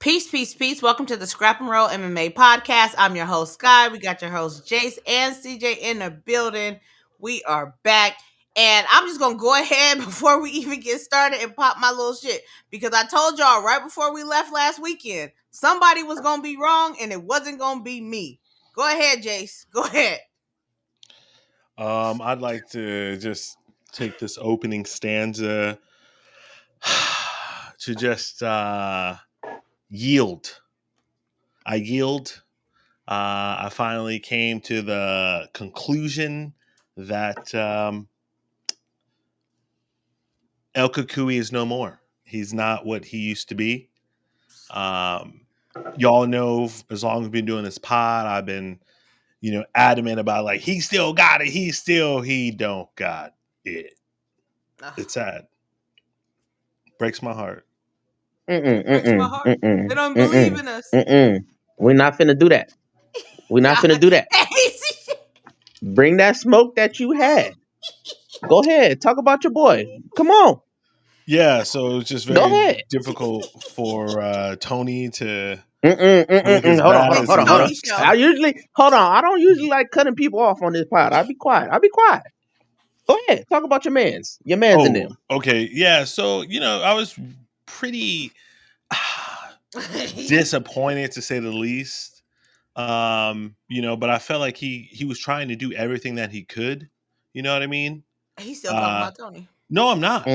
Peace, peace, peace. Welcome to the Scrap and Roll MMA podcast. I'm your host, Sky. We got your host, Jace and CJ in the building. We are back. And I'm just going to go ahead before we even get started and pop my little shit. Because I told y'all right before we left last weekend, somebody was going to be wrong and it wasn't going to be me. Go ahead, Jace. Go ahead. I'd like to just take this opening stanza to just yield. I yield. I finally came to the conclusion that El Kukui is no more. He's not what he used to be. Y'all know, as long as we've been doing this pod, I've been, adamant about like, he still got it. He don't got it. It's sad. Breaks my heart. Breaks my heart. They don't believe in us. We're not finna do that. We're not finna do that. Bring that smoke that you had. Go ahead. Talk about your boy. Come on. Yeah, so it's just very difficult for Tony to. Hold on. I don't usually like cutting people off on this pod. I'll be quiet. Go ahead. Talk about your mans. Your mans and them. Okay. Yeah. So, I was pretty disappointed to say the least. But I felt like he was trying to do everything that he could. You know what I mean? He's still talking about Tony. No, I'm not.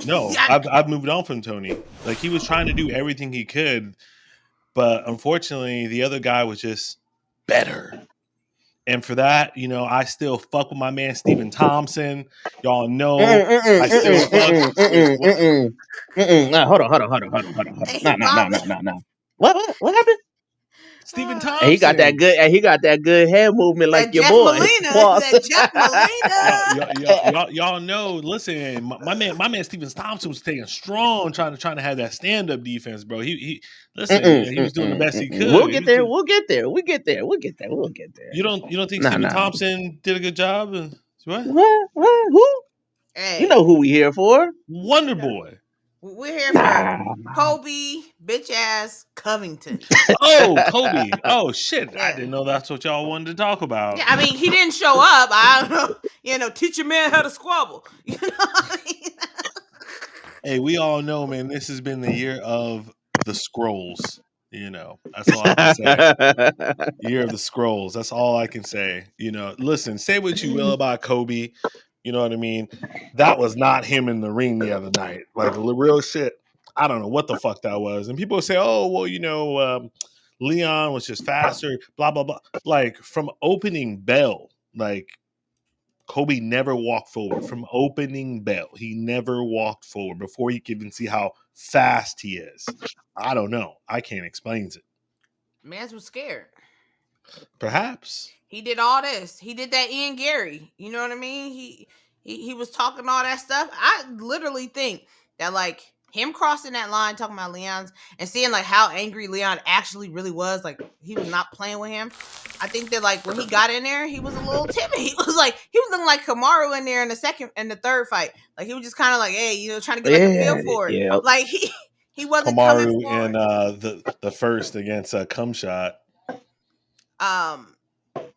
No, I've moved on from Tony. Like, he was trying to do everything he could, but unfortunately, the other guy was just better. And for that, I still fuck with my man Stephen Thompson. Y'all know I still fuck. Hold on. No. What happened? Stephen Thompson. He got that good head movement like your Jeff boy. Jeff Molina. Y'all know. Listen, my man Stephen Thompson was taking strong, trying to have that stand up defense, bro. He was doing the best he could. We'll get there. We'll get there. You don't think Stephen Thompson did a good job? What? Who? Hey. You know who we here for? Wonder Boy. We're here for Colby, bitch ass Covington. Oh, Colby. Oh, shit. Yeah. I didn't know that's what y'all wanted to talk about. Yeah, I mean, he didn't show up. I don't know. Teach your man how to squabble. You know what I mean? Hey, we all know, man, this has been the year of the scrolls. That's all I can say. Year of the scrolls. That's all I can say. Listen, say what you will about Kobe. You know what I mean? That was not him in the ring the other night. Like, real shit. I don't know what the fuck that was. And people say, oh, well, Leon was just faster, blah, blah, blah. Like, from opening bell, like, Kobe never walked forward. From opening bell, he never walked forward before you can even see how fast he is. I don't know. I can't explain it. Mans was scared. Perhaps. He did all this. He did that Ian Gary. You know what I mean? He was talking all that stuff. I literally think that, like, him crossing that line, talking about Leon's, and seeing, like, how angry Leon actually really was, like, he was not playing with him. I think that, like, when he got in there, he was a little timid. He was looking like Kamaru in there in the third fight. Like, he was just kind of like, hey, trying to get, like, a feel for it. Yeah. Like, he wasn't Kamaru coming forward. in the first against Cumshot.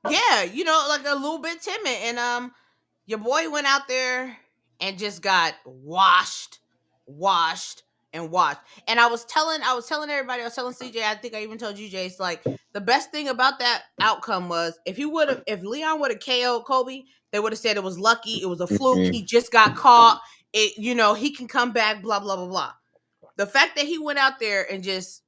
Yeah, like a little bit timid. And your boy went out there and just got washed. And I was telling everybody, I was telling CJ, I think I even told you, Jace, like, the best thing about that outcome was if Leon would have KO'd Colby, they would have said it was lucky, it was a fluke, he just got caught, he can come back, blah, blah, blah, blah. The fact that he went out there and just,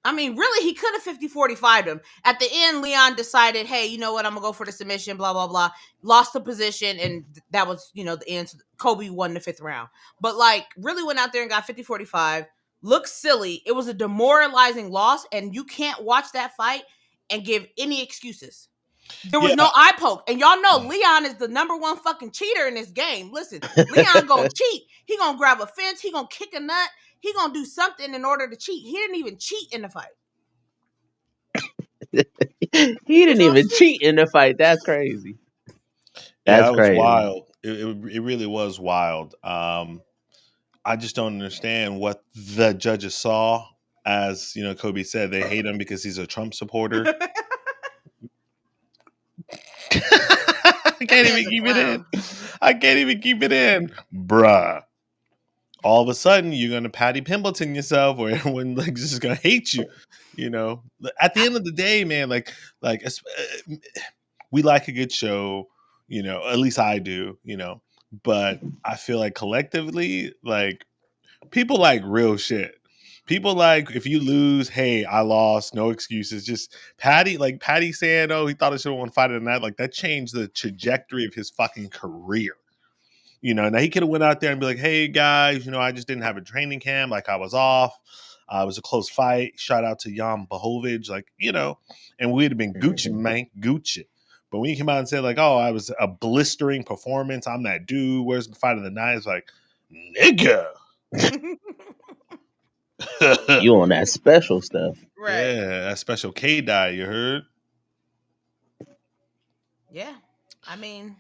I mean, really, he could have 50-45'd him. At the end, Leon decided, hey, you know what, I'm going to go for the submission, blah, blah, blah. Lost the position, and that was, the end. Kobe won the 5th round. But, like, really went out there and got 50-45. Looked silly. It was a demoralizing loss, and you can't watch that fight and give any excuses. There was no eye poke. And y'all know Leon is the number one fucking cheater in this game. Listen, Leon going to cheat. He going to grab a fence. He going to kick a nut. He gonna do something in order to cheat. He didn't even cheat in the fight. He didn't even cheat in the fight. That's crazy. That was wild. It really was wild. I just don't understand what the judges saw as Kobe said, they hate him because he's a Trump supporter. I can't even keep it in. I can't even keep it in, bruh. All of a sudden, you're gonna Patty Pimbleton yourself, or everyone is just gonna hate you. At the end of the day, man, we like a good show. At least I do. But I feel like collectively, people like real shit. People like, if you lose, hey, I lost, no excuses. Just Patty saying, oh, he thought he should have won Fight of the Night. That changed the trajectory of his fucking career. Now he could have went out there and be like, hey guys, I just didn't have a training camp. I was off. It was a close fight. Shout out to Jan Bohovic, and we'd have been Gucci, man, Gucci. But when he came out and said, oh, I was a blistering performance. I'm that dude. Where's the Fight of the Night? It's like, nigga. You on that special stuff. Right. Yeah, that special K-Dye, you heard? Yeah. I mean,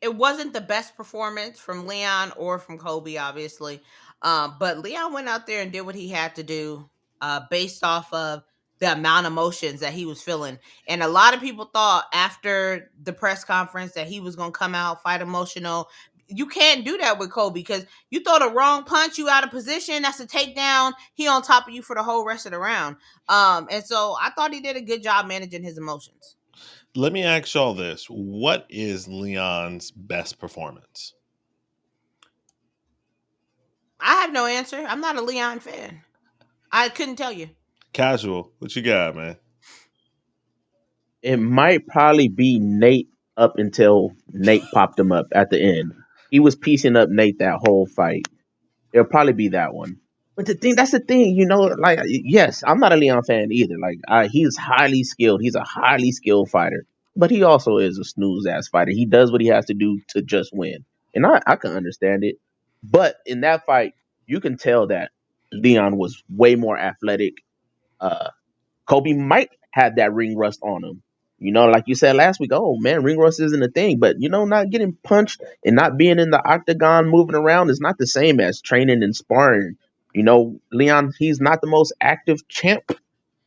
it wasn't the best performance from Leon or from Colby, obviously. But Leon went out there and did what he had to do based off of the amount of emotions that he was feeling. And a lot of people thought after the press conference that he was going to come out, fight emotional. You can't do that with Colby because you throw the wrong punch, you out of position, that's a takedown. He on top of you for the whole rest of the round. And so I thought he did a good job managing his emotions. Let me ask y'all this. What is Leon's best performance? I have no answer. I'm not a Leon fan. I couldn't tell you. Casual, what you got, man? It might probably be Nate up until Nate popped him up at the end. He was piecing up Nate that whole fight. It'll probably be that one. But that's the thing, yes, I'm not a Leon fan either. He's highly skilled. He's a highly skilled fighter. But he also is a snooze ass fighter. He does what he has to do to just win. And I can understand it. But in that fight, you can tell that Leon was way more athletic. Kobe might have that ring rust on him. Like you said last week, oh man, ring rust isn't a thing. But not getting punched and not being in the octagon moving around is not the same as training and sparring. Leon, he's not the most active champ,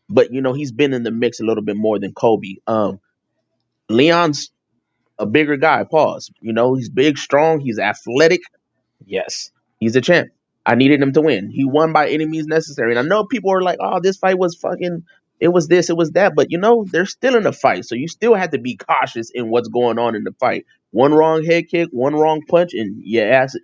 but he's been in the mix a little bit more than Kobe. Leon's a bigger guy, pause. He's big, strong, he's athletic. Yes, he's a champ. I needed him to win. He won by any means necessary. And I know people are like, oh, this fight was fucking, it was this, it was that. But, they're still in a fight. So you still have to be cautious in what's going on in the fight. One wrong head kick, one wrong punch, and your ass,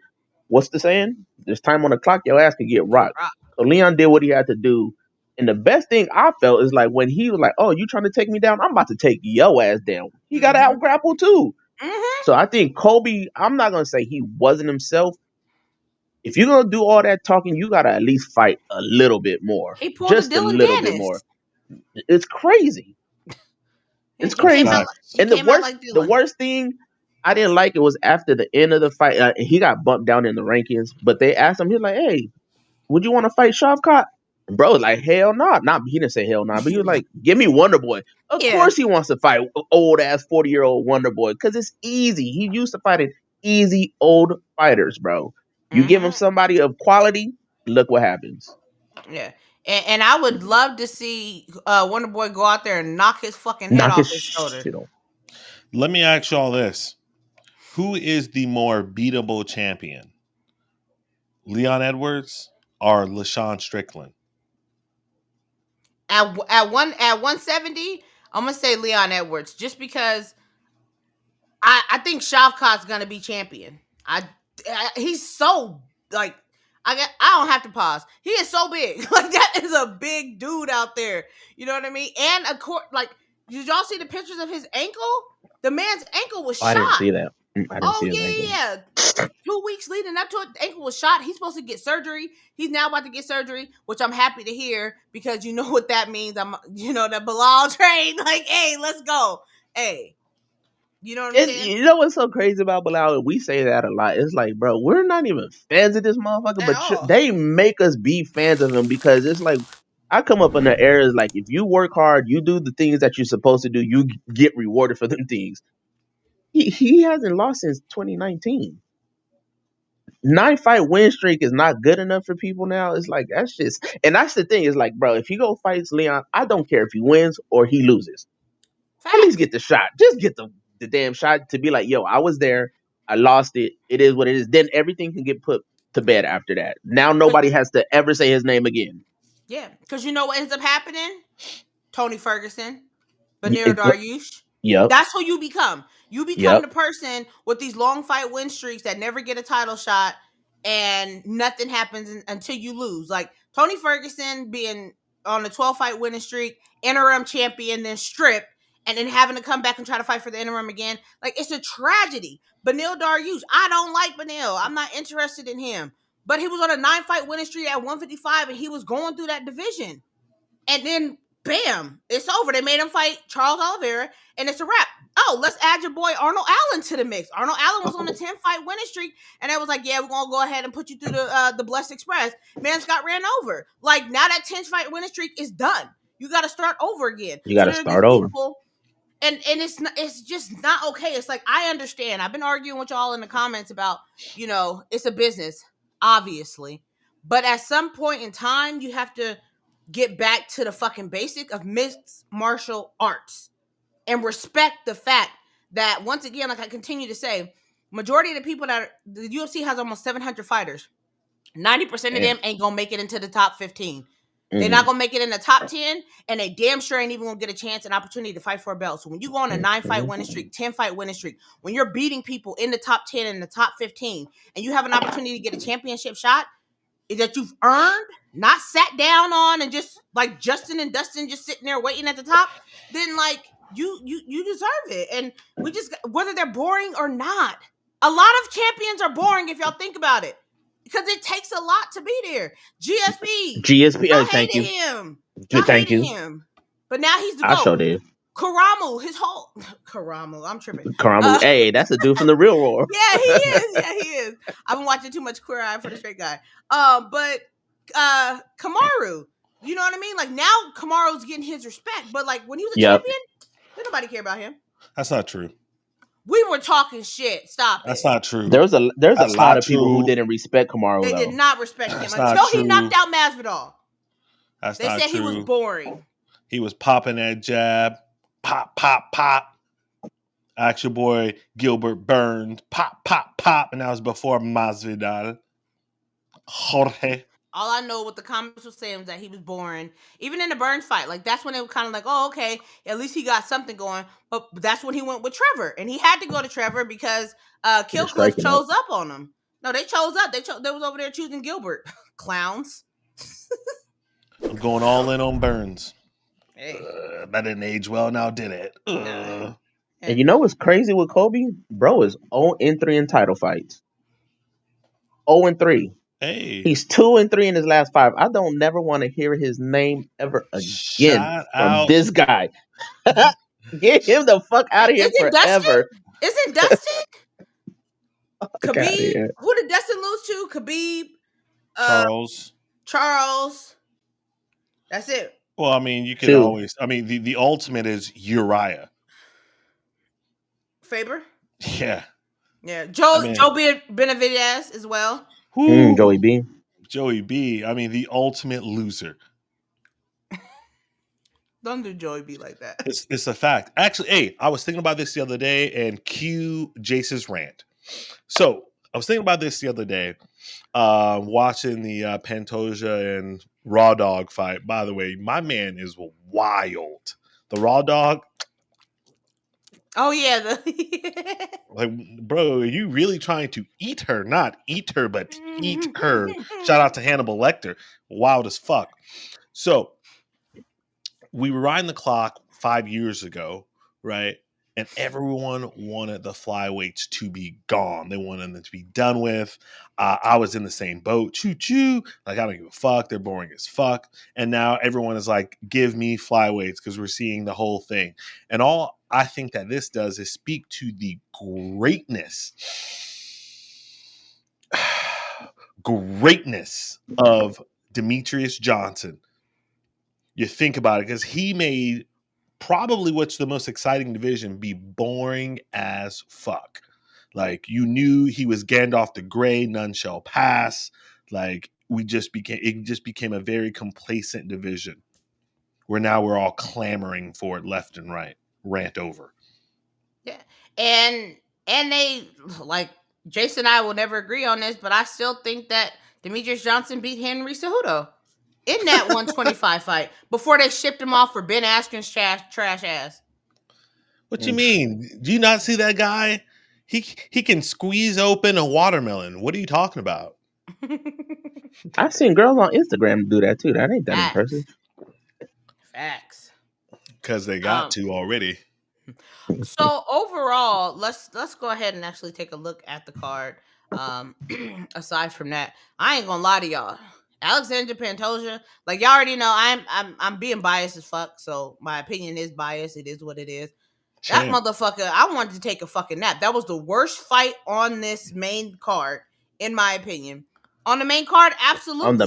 what's the saying? There's time on the clock, your ass can get rocked. So Leon did what he had to do. And the best thing I felt is when he was like, oh, you trying to take me down? I'm about to take your ass down. He got to out grapple too. Mm-hmm. So I think Kobe, I'm not going to say he wasn't himself. If you're gonna do all that talking, you gotta at least fight a little bit more. He pulled just a little bit more. It's crazy. It's crazy. And the worst thing I didn't like it was after the end of the fight. He got bumped down in the rankings, but they asked him. He was like, "Hey, would you want to fight Shavkat?" Bro, like hell no. Not he didn't say hell no, but he was like, "Give me Wonder Boy." Of course, he wants to fight old ass 40-year-old Wonder Boy because it's easy. He used to fighting easy old fighters, bro. You give him somebody of quality, look what happens. Yeah. And I would love to see Wonder Boy go out there and knock his fucking head off his shoulder. Let me ask y'all this. Who is the more beatable champion? Leon Edwards or LaShawn Strickland? At 170, I'm going to say Leon Edwards just because I think Shavkat's going to be champion. He's so I don't have to pause. He is so big. That is a big dude out there. You know what I mean? And did y'all see the pictures of his ankle? The man's ankle was shot. I didn't see that. I didn't see his ankle. 2 weeks leading up to it, the ankle was shot. He's supposed to get surgery. He's now about to get surgery, which I'm happy to hear because you know what that means. That Belal train. Hey, let's go. Hey. You know what I'm saying? You know what's so crazy about Belal? We say that a lot. It's like, bro, we're not even fans of this motherfucker, but they make us be fans of him because it's like, I come up in the areas like, if you work hard, you do the things that you're supposed to do, you get rewarded for them things. He hasn't lost since 2019. 9-fight win streak is not good enough for people now. It's like that's just, and that's the thing. Is like, bro, if he go fights Leon, I don't care if he wins or he loses. At least Facts. get the shot. Just get the damn shot to be like, yo, I was there. I lost it. It is what it is. Then everything can get put to bed after that. Now nobody has to ever say his name again. Yeah, because you know what ends up happening? Tony Ferguson, Y- Benir it- Dariush. Yep. That's who you become. You become Yep. the person with these long fight win streaks that never get a title shot and nothing happens until you lose. Like Tony Ferguson being on a 12 fight winning streak, interim champion, then stripped, and then having to come back and try to fight for the interim again. Like it's a tragedy. Benil Dariush, I don't like Benil. I'm not interested in him. But he was on a 9-fight winning streak at 155 and he was going through that division. And then bam, it's over. They made him fight Charles Oliveira, and it's a wrap. Oh, let's add your boy Arnold Allen to the mix. Arnold Allen was on a 10-fight winning streak, and they was like, yeah, we're gonna go ahead and put you through the Blessed Express. Man's got ran over. Like now that 10-fight winning streak is done. You got to start over again. You got to there are start these over. people, and it's just not okay. It's like I understand. I've been arguing with y'all in the comments about it's a business, obviously, but at some point in time, you have to get back to the fucking basic of mixed martial arts and respect the fact that, once again, like I continue to say, majority of the people the UFC has almost 700 fighters. 90% of them ain't gonna make it into the top 15. They're not gonna make it in the top 10, and they damn sure ain't even gonna get a chance, an opportunity to fight for a belt. So when you go on a 9-fight winning streak, 10-fight winning streak, when you're beating people in the top 10 and the top 15, and you have an opportunity to get a championship shot that you've earned, not sat down on, and just like Justin and Dustin just sitting there waiting at the top, then like you deserve it. And we just, whether they're boring or not, a lot of champions are boring if y'all think about it, because it takes a lot to be there. GSP, y'all Thank hated you. him. Y'all Thank hated you. him, but now he's the I GOAT. sure did. Karamu, his whole Karamu, I'm tripping. Karamu, hey, that's a dude from the real world. Yeah, he is. Yeah, he is. I've been watching too much Queer Eye for the Straight Guy. But Kamaru, you know what I mean? Like now Kamaru's getting his respect, but like when he was a champion, didn't nobody care about him. That's not true. We were talking shit. Stop it. That's not true. There's a That's lot not of people who true. didn't respect Kamaru. They though. did not respect him That's not until he true. knocked out Masvidal. That's They not said true. he was boring. He was popping that jab, pop, pop, pop. Ask your boy Gilbert Burns, pop, pop, pop, and that was before Masvidal. Jorge. All I know what the comments were saying was that he was boring. Even in the Burns fight, like that's when it was kind of like, oh, okay, at least he got something going. But that's when he went with Trevor, and he had to go to Trevor because Killcliff chose up on him. No, they chose up. They was over there choosing Gilbert. Clowns. I'm going all in on Burns. Hey. That didn't age well now, did it? And you know what's crazy with Colby? Bro is 0-3 in title fights. 0-3. Hey. He's 2-3 in his last 5. I don't never want to hear his name ever again from this guy. Get him the fuck out of here forever. Is it Dustin? Khabib. Who did Dustin lose to? Khabib. Charles. That's it. Well, I mean, you could always. I mean, the ultimate is Uriah. Faber. Yeah. Yeah. Joe Benavidez as well. Joey B. Joey B. I mean, the ultimate loser. Don't do Joey B like that. It's a fact. Actually, hey, I was thinking about this the other day, and cue Jace's rant. So I was thinking about this the other day, watching the Pantoja and Raw Dog fight. By the way, my man is wild. The Raw Dog. Oh yeah, like, bro, are you really trying to eat her? Not eat her, but eat her. Shout out to Hannibal Lecter. Wild as fuck. So we rewind the clock 5 years ago, right? And everyone wanted the flyweights to be gone. They wanted them to be done with. I was in the same boat. Choo-choo. Like, I don't give a fuck. They're boring as fuck. And now everyone is like, give me flyweights, because we're seeing the whole thing. And all I think that this does is speak to the greatness of Demetrius Johnson. You think about it, because he made probably what's the most exciting division be boring as fuck. Like you knew he was Gandalf the Grey, none shall pass. Like it just became a very complacent division where now we're all clamoring for it left and right. Rant over. Yeah. And they like Jace and I will never agree on this, but I still think that Demetrius Johnson beat Henry Cejudo in that 125 fight before they shipped him off for Ben Askren's trash ass. What you mean? Do you not see that guy? He can squeeze open a watermelon. What are you talking about? I've seen girls on Instagram do that too. That ain't that impressive. Facts. Because they got to already. So overall, let's go ahead and actually take a look at the card. Aside from that, I ain't gonna lie to y'all. Alexander Pantoja, like y'all already know, I'm being biased as fuck. So my opinion is biased. It is what it is. That motherfucker, I wanted to take a fucking nap. That was the worst fight on this main card, in my opinion. On the main card, absolutely. On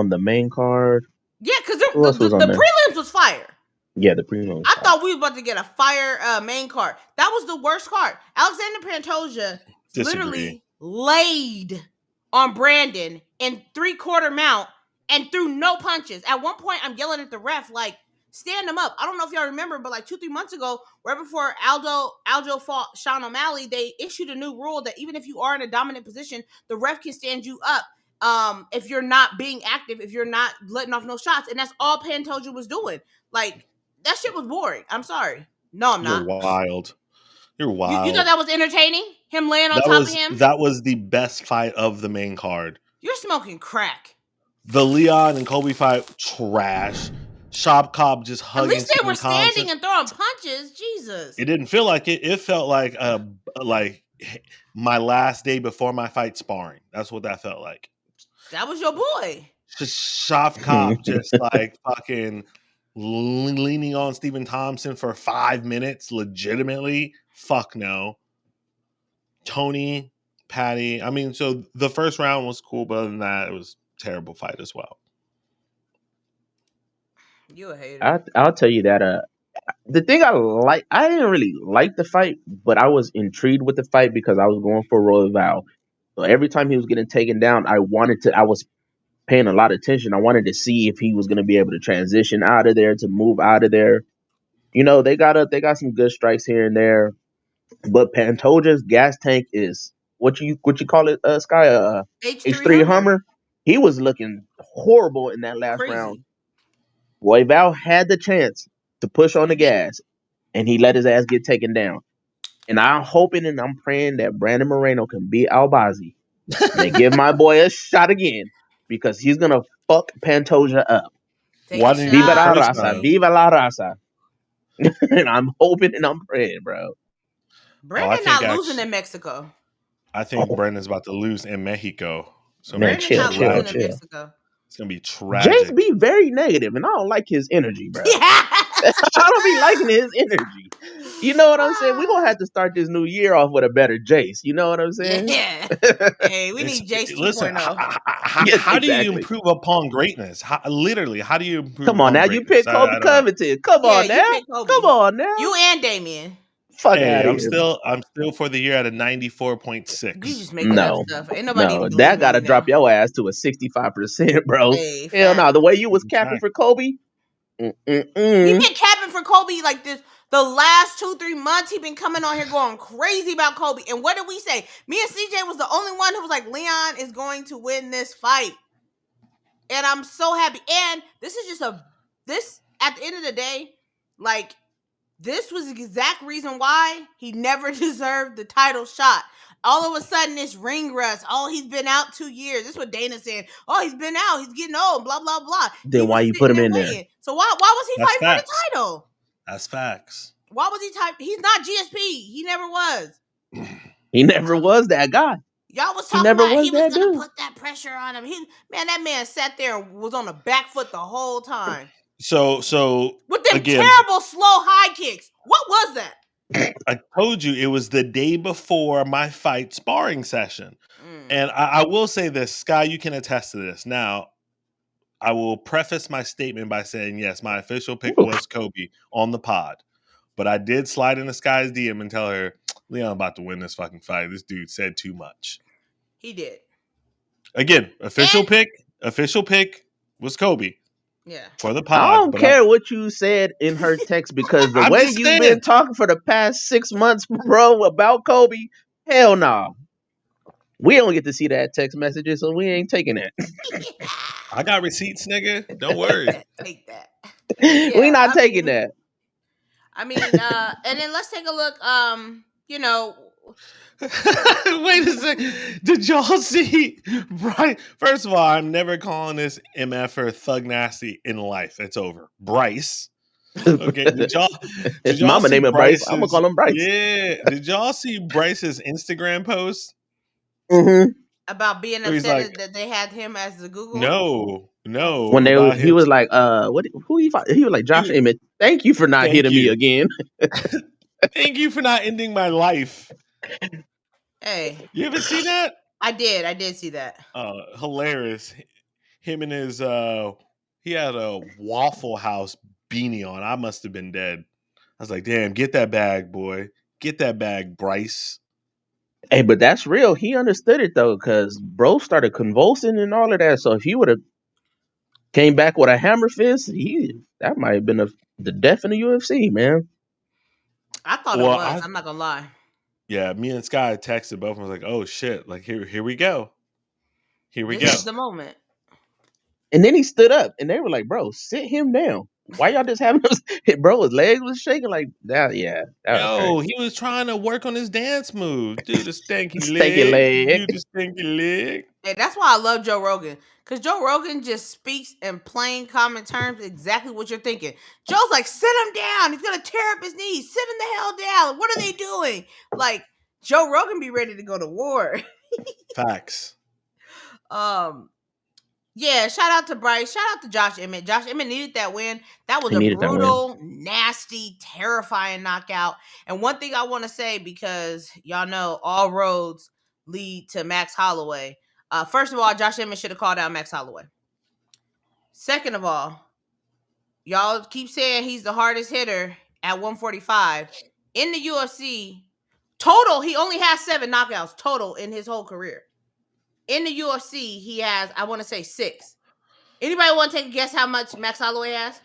the main card. Yeah, because the prelims was fire. Yeah, the prelims. I thought we were about to get a fire main card. That was the worst card. Alexander Pantoja literally laid on Brandon in 3/4 mount and threw no punches. At one point, I'm yelling at the ref like, stand him up. I don't know if y'all remember, but like 2-3 months ago, right before Aljo fought Sean O'Malley, they issued a new rule that even if you are in a dominant position, the ref can stand you up if you're not being active, if you're not letting off no shots. And that's all Pantoja was doing. Like, that shit was boring. I'm sorry. No, I'm not. You're wild. You're wild. You thought that was entertaining? Him laying on top of him? That was the best fight of the main card. You're smoking crack. The Leon and Colby fight, trash. Shop Cobb just hugging. At least they were standing and throwing punches. Jesus. It didn't feel like it. It felt like my last day before my fight sparring. That's what that felt like. That was your boy. Shop Cobb just like fucking leaning on Stephen Thompson for 5 minutes, legitimately. Fuck no. Tony, Patty. I mean, so the first round was cool, but other than that, it was a terrible fight as well. You a hater. I'll tell you that. The thing I didn't really like the fight, but I was intrigued with the fight because I was going for Royval. So every time he was getting taken down, I was paying a lot of attention. I wanted to see if he was going to be able to transition out of there, to move out of there. You know, they got some good strikes here and there, but Pantoja's gas tank is what you call it, Sky, H3 Hummer. He was looking horrible in that last round. Royval had the chance to push on the gas, and he let his ass get taken down. And I'm hoping and I'm praying that Brandon Moreno can beat Albazi and give my boy a shot again, because he's gonna fuck Pantoja up. Why didn't Viva la raza, viva la raza. And I'm hoping and I'm praying, bro. Brandon not losing in Mexico. I think Brandon's about to lose in Mexico. So man, chill. It's gonna be tragic. Jace be very negative, and I don't like his energy, bro. I don't be liking his energy. You know what I'm saying? We're gonna have to start this new year off with a better Jace. You know what I'm saying? Yeah. Hey, we need Jace 2.0. Listen, how do you improve upon greatness? How do you improve? Come on now, you pick Colby Covington. Come on now. You and Damien. I'm still for the year at a 94.6. You just making up stuff. Ain't nobody that gotta drop your ass to a 65%, bro. Hey, hell no. The way you was capping for Colby. He been capping for Colby like this the last 2-3 months. He been coming on here going crazy about Colby. And what did we say? Me and CJ was the only one who was like, Leon is going to win this fight. And I'm so happy. And this is just at the end of the day, like, this was the exact reason why he never deserved the title shot. All of a sudden, it's ring rust. Oh, he's been out 2 years. This is what Dana's saying. Oh, he's been out. He's getting old. Blah, blah, blah. Then why you put him in there? So why was he fighting for the title? That's facts. Why was he He's not GSP. He never was. He never was that guy. Y'all was talking about he was going to put that pressure on him. That man sat there and was on the back foot the whole time. So with them terrible slow high kicks. What was that? I told you it was the day before my fight sparring session. And I will say this, Sky, you can attest to this. Now, I will preface my statement by saying, yes, my official pick was Kobe on the pod. But I did slide in the Sky's DM and tell her, Leon about to win this fucking fight. This dude said too much. He did. Again, official pick was Colby. Yeah. For the I pod. don't care what you said in her text because the I'm way just you've saying. been talking for the past 6 months, bro, about Kobe, hell no. We don't get to see that text messages, so we ain't taking it. I got receipts, nigga. Don't worry. Take that. We not taking that. I mean, and then let's take a look. You know, Wait a second. Did y'all see Bryce? First of all, I'm never calling this MF or Thug Nasty in life. It's over. Bryce. Okay. Did y'all Mama see name it Bryce. I'm gonna Bryce's? call him Bryce. Yeah. Did y'all see Bryce's Instagram post? Mm-hmm. about being Where he's upset like, that they had him as the Google. No. When About he him. was like, who he fought? He was like, Josh Emmett, thank you for not Thank hitting me you. again. Thank you for not ending my life. Hey, You ever see that? I did see that. Hilarious. Him and his he had a Waffle House beanie on. I must have been dead. I was like, damn, get that bag, boy. Get that bag, Bryce. Hey, but that's real. He understood it though, because bro started convulsing and all of that. So if he would have came back with a hammer fist, that might have been the death in the UFC, man. I thought Well, it was. I'm not gonna lie. Yeah, me and Sky texted both. I was like, oh shit, like here we go. Here we This go. is the moment. And then he stood up, and they were like, "Bro, sit him down. Why y'all just having us?" Bro, his legs was shaking like that. Yeah, that was Yo, crazy. he was trying to work on his dance move. Do the stanky Stanky leg. leg. Do the stinky leg. Hey, that's why I love Joe Rogan. Because Joe Rogan just speaks in plain common terms exactly what you're thinking. Joe's like, sit him down. He's going to tear up his knees. Sit him the hell down. What are they doing? Like, Joe Rogan be ready to go to war. Facts. Yeah, shout out to Bryce. Shout out to Josh Emmett. Josh Emmett needed that win. That was He a needed that win. brutal, nasty, terrifying knockout. And one thing I want to say, because y'all know all roads lead to Max Holloway. First of all, Josh Emmett should have called out Max Holloway. Second of all, y'all keep saying he's the hardest hitter at 145. In the UFC, total, he only has 7 knockouts total in his whole career. In the UFC, he has, I want to say 6. Anybody want to take a guess how much Max Holloway has?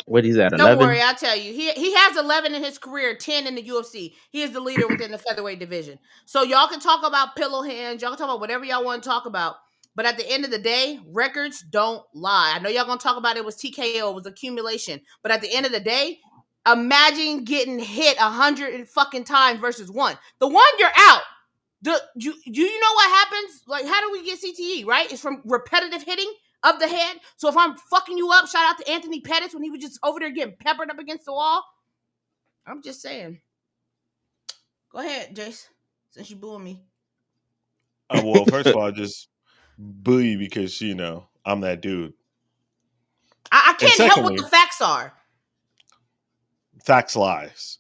What is that? Don't 11? worry, I'll tell you. He has 11 in his career, 10 in the UFC. He is the leader within the featherweight division. So y'all can talk about pillow hands. Y'all can talk about whatever y'all want to talk about. But at the end of the day, records don't lie. I know y'all going to talk about it was TKO, it was accumulation. But at the end of the day, imagine getting hit 100 fucking times versus 1. The one, you're out. You know what happens? Like, how do we get CTE, right? It's from repetitive hitting of the head. So if I'm fucking you up, shout out to Anthony Pettis when he was just over there getting peppered up against the wall. I'm just saying. Go ahead, Jace, since you booing me. Well, first of all, I just boo you because, I'm that dude. I can't help what the facts are. Facts lies.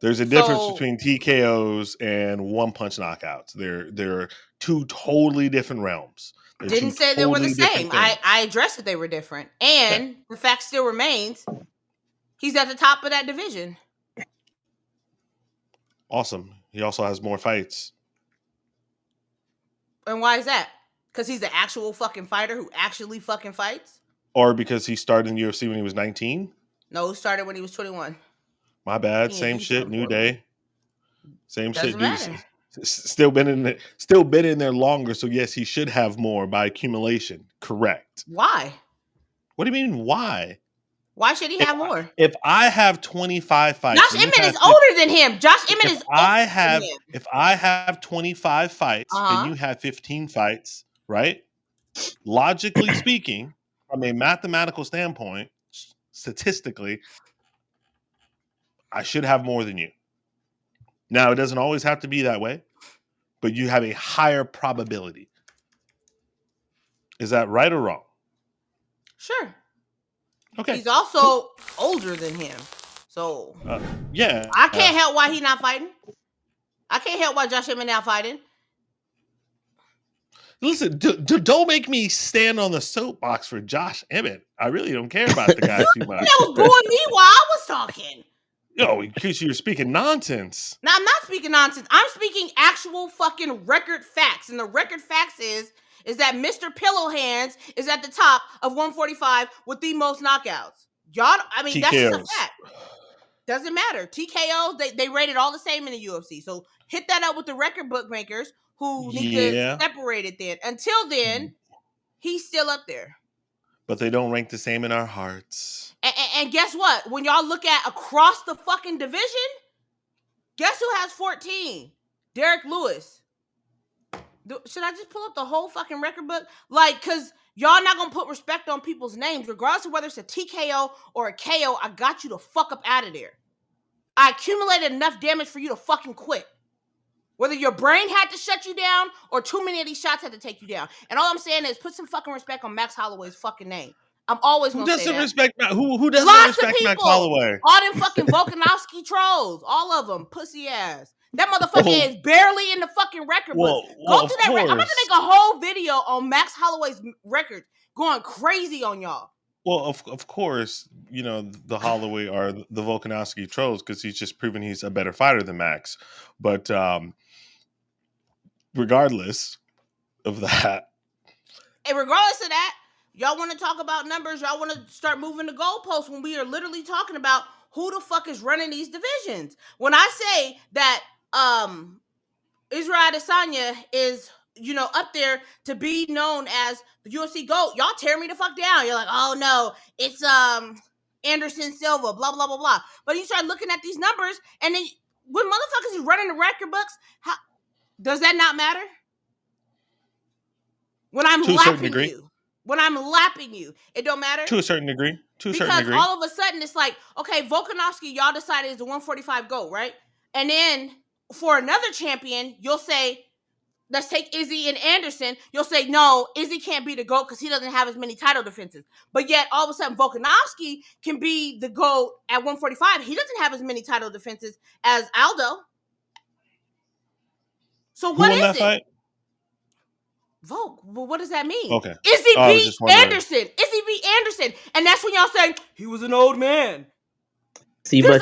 There's a difference between TKOs and one-punch knockouts. They're 2 totally different realms. They're Didn't 2 say they were the totally different same. things. I addressed that they were different. And the fact still remains, he's at the top of that division. Awesome. He also has more fights. And why is that? Because he's the actual fucking fighter who actually fucking fights? Or because he started in UFC when he was 19? No, he started when he was 21. My bad. Same shit. New day. Same shit, dude. Doesn't matter. Still been in there longer. So yes, he should have more by accumulation. Correct. Why? What do you mean? Why? Why should he have more? If I have 25 fights, Josh Emmett is older than him. Josh Emmett is older than him. If I have 25 fights and you have 15 fights, right? Logically speaking, from a mathematical standpoint, statistically, I should have more than you. Now, it doesn't always have to be that way, but you have a higher probability. Is that right or wrong? Sure. Okay. He's also older than him. So, yeah. I can't help why he's not fighting. I can't help why Josh Emmett not fighting. Listen, don't make me stand on the soapbox for Josh Emmett. I really don't care about the guy too much. That was booing me while I was talking. No, in case you're speaking nonsense. Now, I'm not speaking nonsense. I'm speaking actual fucking record facts. And the record facts is that Mr. Pillowhands is at the top of 145 with the most knockouts. Y'all, I mean, that's just a TKOs. fact. Doesn't matter. TKOs, they rate it all the same in the UFC. So hit that up with the record bookmakers who need to separate it then. Until then, he's still up there. But they don't rank the same in our hearts. And guess what? When y'all look at across the fucking division, guess who has 14? Derek Lewis. Should I just pull up the whole fucking record book? Like, because y'all not going to put respect on people's names, regardless of whether it's a TKO or a KO. I got you to fuck up out of there. I accumulated enough damage for you to fucking quit. Whether your brain had to shut you down or too many of these shots had to take you down. And all I'm saying is put some fucking respect on Max Holloway's fucking name. I'm always going to say that. Who doesn't Lots respect of people. Max Holloway? All them fucking Volkanovski trolls. All of them. Pussy ass. That motherfucker is barely in the fucking record book. Go to that record. I'm about to make a whole video on Max Holloway's record going crazy on y'all. Well, of course, you know, the Holloway are the Volkanovski trolls because he's just proven he's a better fighter than Max. But regardless of that. And regardless of that, y'all want to talk about numbers, y'all want to start moving the goalposts when we are literally talking about who the fuck is running these divisions. When I say that Israel Adesanya is, you know, up there to be known as the UFC GOAT, y'all tear me the fuck down. You're like, oh no, it's Anderson Silva, blah, blah, blah, blah. But you start looking at these numbers, and then when motherfuckers is running the record books, does that not matter? When I'm lapping you, it don't matter? To a certain degree. Because all of a sudden, it's like, okay, Volkanovski, y'all decided is the 145 GOAT, right? And then for another champion, you'll say, let's take Izzy and Anderson. You'll say, no, Izzy can't be the GOAT because he doesn't have as many title defenses. But yet, all of a sudden, Volkanovski can be the GOAT at 145. He doesn't have as many title defenses as Aldo. So what is it? Fight? Volk, well, what does that mean? Okay. Izzy beat Anderson. Izzy beat Anderson. And that's when y'all say, he was an old man. See, but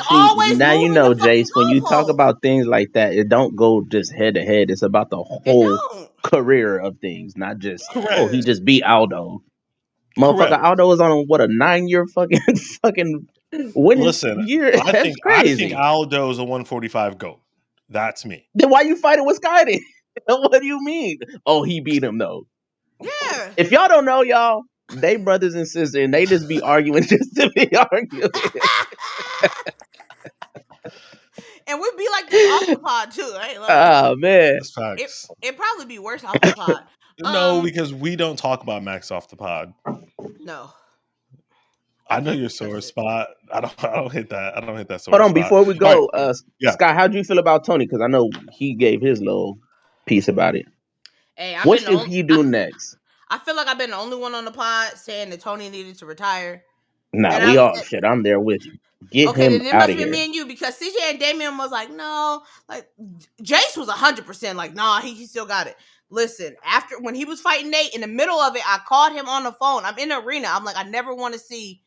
now you know, Jace, when you talk about things like that, it don't go just head to head. It's about the whole career of things, not just, oh, he just beat Aldo. Motherfucker, Aldo is on, what, a 9-year fucking winning year? That's crazy. I think Aldo is a 145 GOAT. That's me. Then why you fighting with Sky then? What do you mean? Oh, he beat him, though. Yeah. If y'all don't know, y'all, they brothers and sisters, and they just be arguing just to be arguing. And we'd be like this off the pod, too. Right? Oh, man. That's facts. It'd probably be worse off the pod. No, because we don't talk about Max off the pod. No. I know your sore spot. I don't hit that. I don't hit that sore spot. Hold on, spot. before we go, Scott, how'd you feel about Tony? Because I know he gave his little piece about it. Hey, what should he do next? I feel like I've been the only one on the pod saying that Tony needed to retire. Nah, and we all shit. I'm there with you. Get him out of here. Me and you, because CJ and Damian was like, no, like Jace was 100% like, nah, he still got it. Listen, after when he was fighting Nate in the middle of it, I called him on the phone. I'm in the arena. I'm like, I never want to see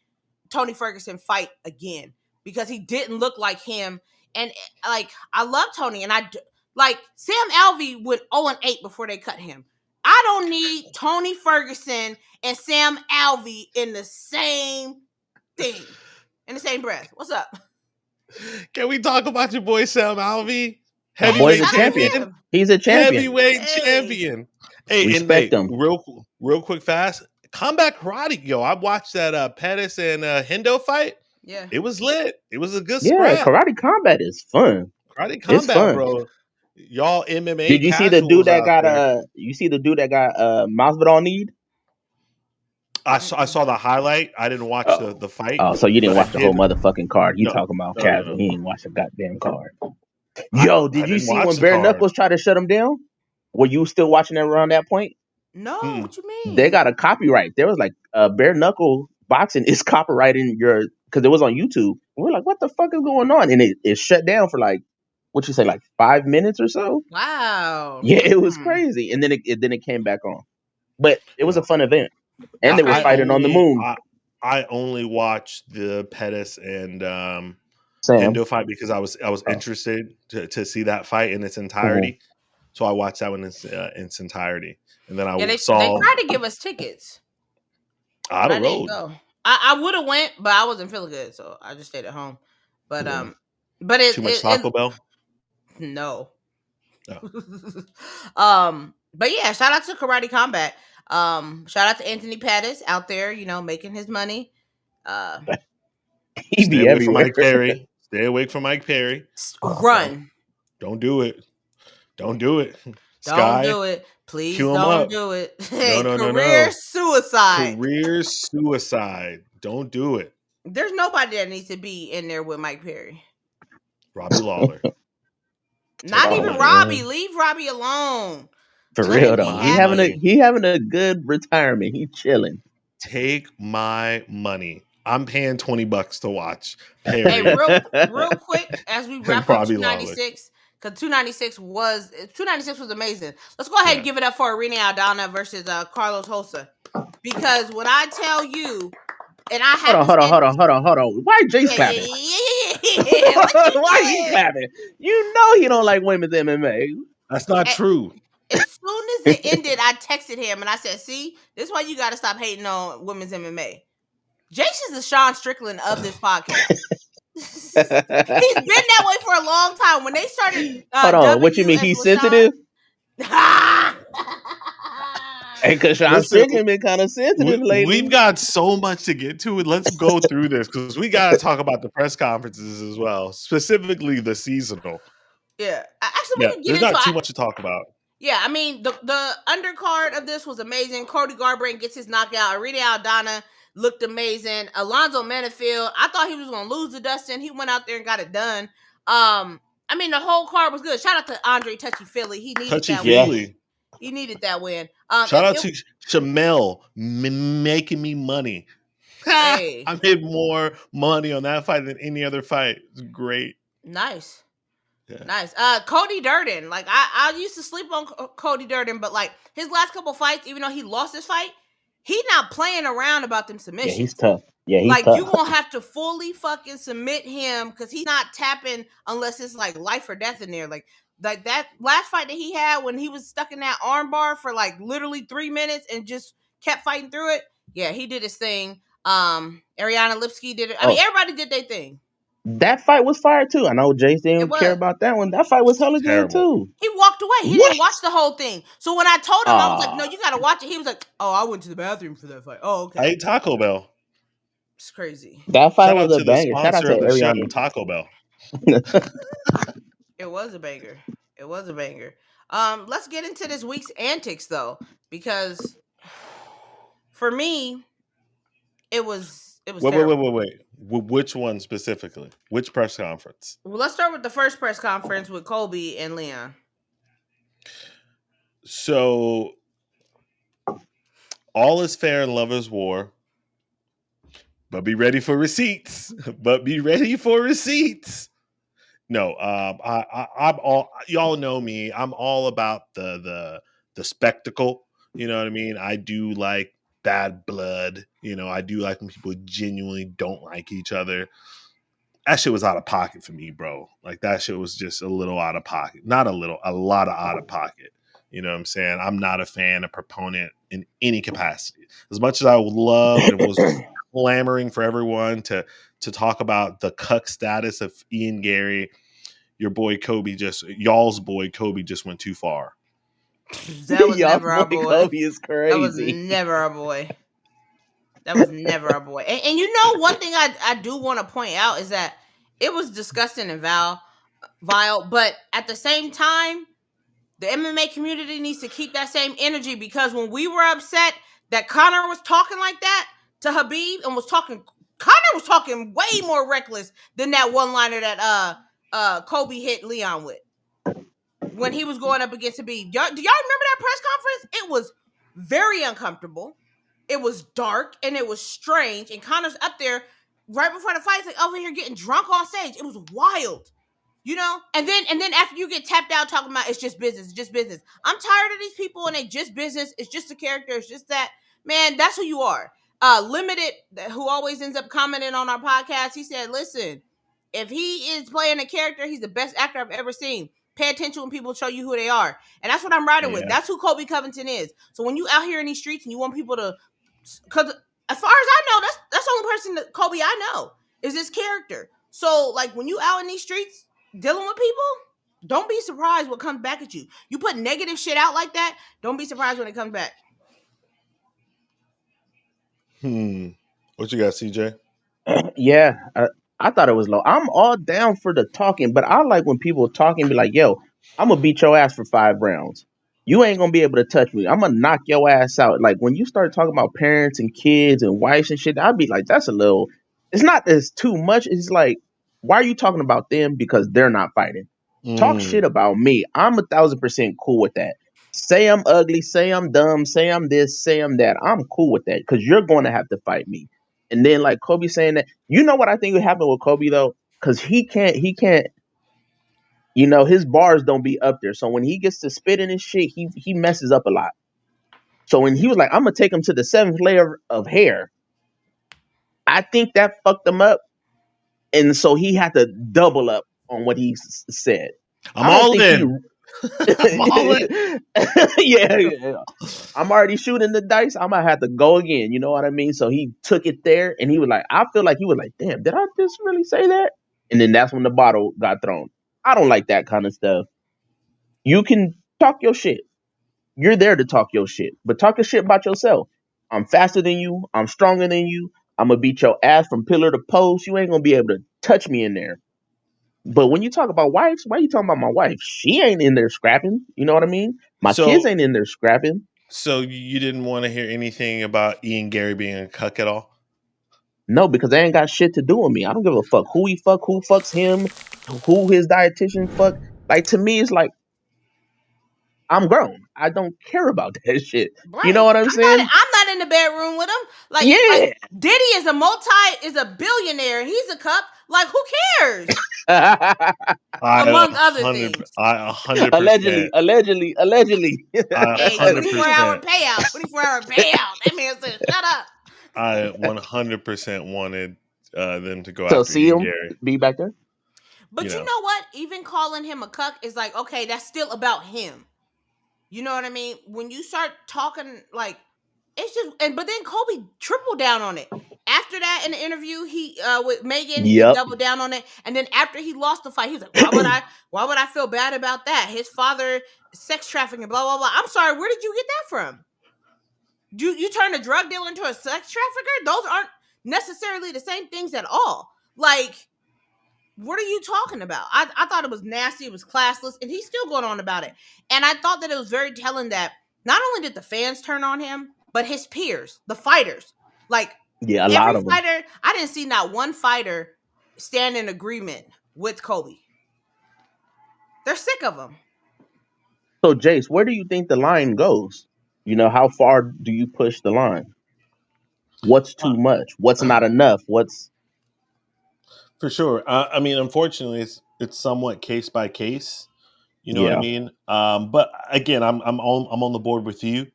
Tony Ferguson fight again because he didn't look like him. And like, I love Tony, and like Sam Alvey went 0-8 before they cut him. I don't need Tony Ferguson and Sam Alvey in the same thing, in the same breath. What's up? Can we talk about your boy Sam Alvey? Heavyweight champion. He's a champion. Heavyweight champion. Hey, respect him. Real quick, fast. Combat Karate, yo. I watched that Pettis and Hendo fight. Yeah, it was lit. It was a good scrap. Yeah, Karate Combat is fun. Karate Combat, bro. Y'all MMA. Did you see the dude that got You see the dude that got Masvidal need? I saw the highlight. I didn't watch the fight. Oh, so you didn't watch the whole motherfucking card? You talking about casual? He didn't watch the goddamn card. Yo, did you see when Bare Knuckles tried to shut him down? Were you still watching that around that point? No, what you mean? They got a copyright. There was like Bare Knuckle boxing is copyrighting your, because it was on YouTube. We're like, what the fuck is going on? And it shut down for like what you say, like 5 minutes or so. Wow. Yeah, it was crazy, and then it came back on. But it was a No. fun event, and That's they was crazy. fighting on the moon. I only watched the Pettis and Sam, Hendo fight because I was interested to see that fight in its entirety. So I watched that one in its entirety, and then I Yeah, they saw tried to give us tickets, I'd but I have didn't rolled. go. I would have went, but I wasn't feeling good, so I just stayed at home. But but Too much Taco Bell. No. Oh. But yeah, shout out to Karate Combat. Shout out to Anthony Pettis out there, making his money. he Stay be away from everywhere. Mike Perry. Stay away from Mike Perry. Run. Don't do it. Don't do it. Don't Sky, do it. Please cue him don't up. do it. No. Career suicide. Career suicide. Don't do it. There's nobody that needs to be in there with Mike Perry. Robbie Lawler. Not even money. Robbie. Leave Robbie alone. For Let real him be though, happy. he having a good retirement. He chilling. Take my money. I'm paying $20 to watch Perry. Hey, real quick, as we wrap up Robbie Lawler. 296, because 296 was amazing. Let's go ahead and give it up for Irene Aldana versus Carlos Hosa. Because when I tell you, and I have hold on. Why Jace clapping? Why he clapping? You know he don't like women's MMA. That's not true. As soon as it ended, I texted him and I said, "See, this is why you got to stop hating on women's MMA." Jace is the Sean Strickland of this podcast. He's been that way for a long time. When they started, hold on, what you mean? He's sensitive? Hey, because Sean Strickland been kind of sensitive lately. We've got so much to get to. Let's go through this because we got to talk about the press conferences as well, specifically the seasonal. Yeah, actually, we can get there's not too much to talk about. Yeah, I mean, the undercard of this was amazing. Cody Garbrandt gets his knockout. Irene Aldana looked amazing. Alonzo Menefield, I thought he was going to lose to Dustin. He went out there and got it done. I mean, the whole card was good. Shout out to Andre Touchy Philly. He needed that win. He needed that win. Shout out to Shamel making me money. Hey. I made more money on that fight than any other fight. It's great. Nice. Yeah. Nice. Cody Durden. Like I used to sleep on Cody Durden, but like his last couple fights, even though he lost his fight, he's not playing around about them submissions. Yeah, he's tough. Yeah, he's like tough. You won't have to fully fucking submit him because he's not tapping unless it's like life or death in there. Like that last fight that he had when he was stuck in that arm bar for like literally 3 minutes and just kept fighting through it. Yeah, he did his thing. Ariana Lipsky did it. I mean, everybody did their thing. That fight was fire too. I know Jace didn't care about that one. That fight was hella good too. He walked away. He didn't watch the whole thing. So when I told him, I was like, "No, you got to watch it." He was like, "Oh, I went to the bathroom for that fight." Oh, okay. I ate Taco Bell. It's crazy. That fight was a banger. Shout out to Ariana. Taco Bell. It was a banger. It was a banger. Let's get into this week's antics though, because for me, it was wait. Which one specifically? Which press conference? Well, let's start with the first press conference with Colby and Leon. So, all is fair in lovers' war, but be ready for receipts. No, I'm all. Y'all know me. I'm all about the spectacle. You know what I mean? I do like bad blood. You know, I do like when people genuinely don't like each other. That shit was out of pocket for me, bro. Like that shit was just a little out of pocket. Not a little, a lot of out of pocket. You know what I'm saying? I'm not a fan, a proponent in any capacity. As much as I would love and was clamoring for everyone to talk about the cuck status of Ian Gary, y'all's boy Colby just went too far. That was never our boy. Colby is crazy. That was never our boy. That was never our boy. And you know, one thing I do want to point out is that it was disgusting and vile, but at the same time, the MMA community needs to keep that same energy because when we were upset that Conor was talking like that to Habib and Conor was talking way more reckless than that one-liner that Colby hit Leon with when he was going up against Habib. Do y'all remember that press conference? It was very uncomfortable. It was dark and it was strange. And Conor's up there right before the fight, like over here getting drunk on stage. It was wild. You know, and then after you get tapped out talking about it's just business, it's just business. I'm tired of these people and they just business. It's just a character. It's just that, man. That's who you are. Limited, who always ends up commenting on our podcast. He said, "Listen, if he is playing a character, he's the best actor I've ever seen. Pay attention when people show you who they are, and that's what I'm riding with. Yeah. That's who Colby Covington is. So when you out here in these streets and you want people to, because as far as I know, that's the only person that Colby I know is this character. So like when you out in these streets dealing with people, don't be surprised what comes back at you. You put negative shit out like that, don't be surprised when it comes back." What you got, CJ? Yeah, I thought it was low. I'm all down for the talking, but I like when people talk and be like, "Yo, I'm gonna beat your ass for 5 rounds. You ain't gonna be able to touch me. I'm gonna knock your ass out." Like when you start talking about parents and kids and wives and shit, I'd be like, "That's a little." It's not that it's too much. It's like, why are you talking about them because they're not fighting? Talk shit about me. I'm 1,000% cool with that. Say I'm ugly. Say I'm dumb. Say I'm this. Say I'm that. I'm cool with that because you're going to have to fight me. And then like Kobe saying that, you know what I think would happen with Kobe though, because he can't, his bars don't be up there. So when he gets to spit in his shit, he messes up a lot. So when he was like, I'm gonna take him to the 7th layer of hair, I think that fucked him up, and so he had to double up on what he said. I'm I don't all think in. I'm all in. yeah. I'm already shooting the dice. I'm gonna have to go again. You know what I mean? So he took it there, and he was like, I feel like he was like, damn, did I just really say that? And then that's when the bottle got thrown. I don't like that kind of stuff. You can talk your shit. You're there to talk your shit, but talk your shit about yourself. I'm faster than you. I'm stronger than you. I'm gonna beat your ass from pillar to post. You ain't gonna be able to touch me in there. But when you talk about wives, why are you talking about my wife? She ain't in there scrapping. You know what I mean? My kids So, ain't in there scrapping. so you didn't want to hear anything about Ian Gary being a cuck at all? No, because they ain't got shit to do with me. I don't give a fuck who he fuck, who fucks him, who his dietitian fuck. Like to me, it's like I'm grown. I don't care about that shit. You know Right. what I'm saying? I'm not in the bedroom with him. Like Yeah. Diddy is a billionaire. He's a cuck. Like who cares? I Among other things. I 100%, allegedly. I Hey, 24-hour 100%, payout. 24-hour payout. That man said, shut up. I 100% wanted them to go So after see Ian him Gary. be back there. But You you know, know what? Even calling him a cuck is like, okay, that's still about him. You know what I mean? When you start talking like it's just but then Kobe tripled down on it. After that in the interview, he with Megan, he Yep. doubled down on it. And then after he lost the fight, he was like, why would I feel bad about that? His father sex trafficking, blah, blah, blah. I'm sorry, where did you get that from? You turn a drug dealer into a sex trafficker? Those aren't necessarily the same things at all. Like, what are you talking about? I thought it was nasty, it was classless, and he's still going on about it. And I thought that it was very telling that not only did the fans turn on him, but his peers, the fighters. Like Yeah, a lot every of them. fighter, I didn't see not one fighter stand in agreement with Kobe. They're sick of him. So Jace, where do you think the line goes? How far do you push the line? What's uh, too much? What's not enough? What's for sure. I mean, unfortunately, it's somewhat case by case. You know what I yeah. mean? But again, I'm on the board with you.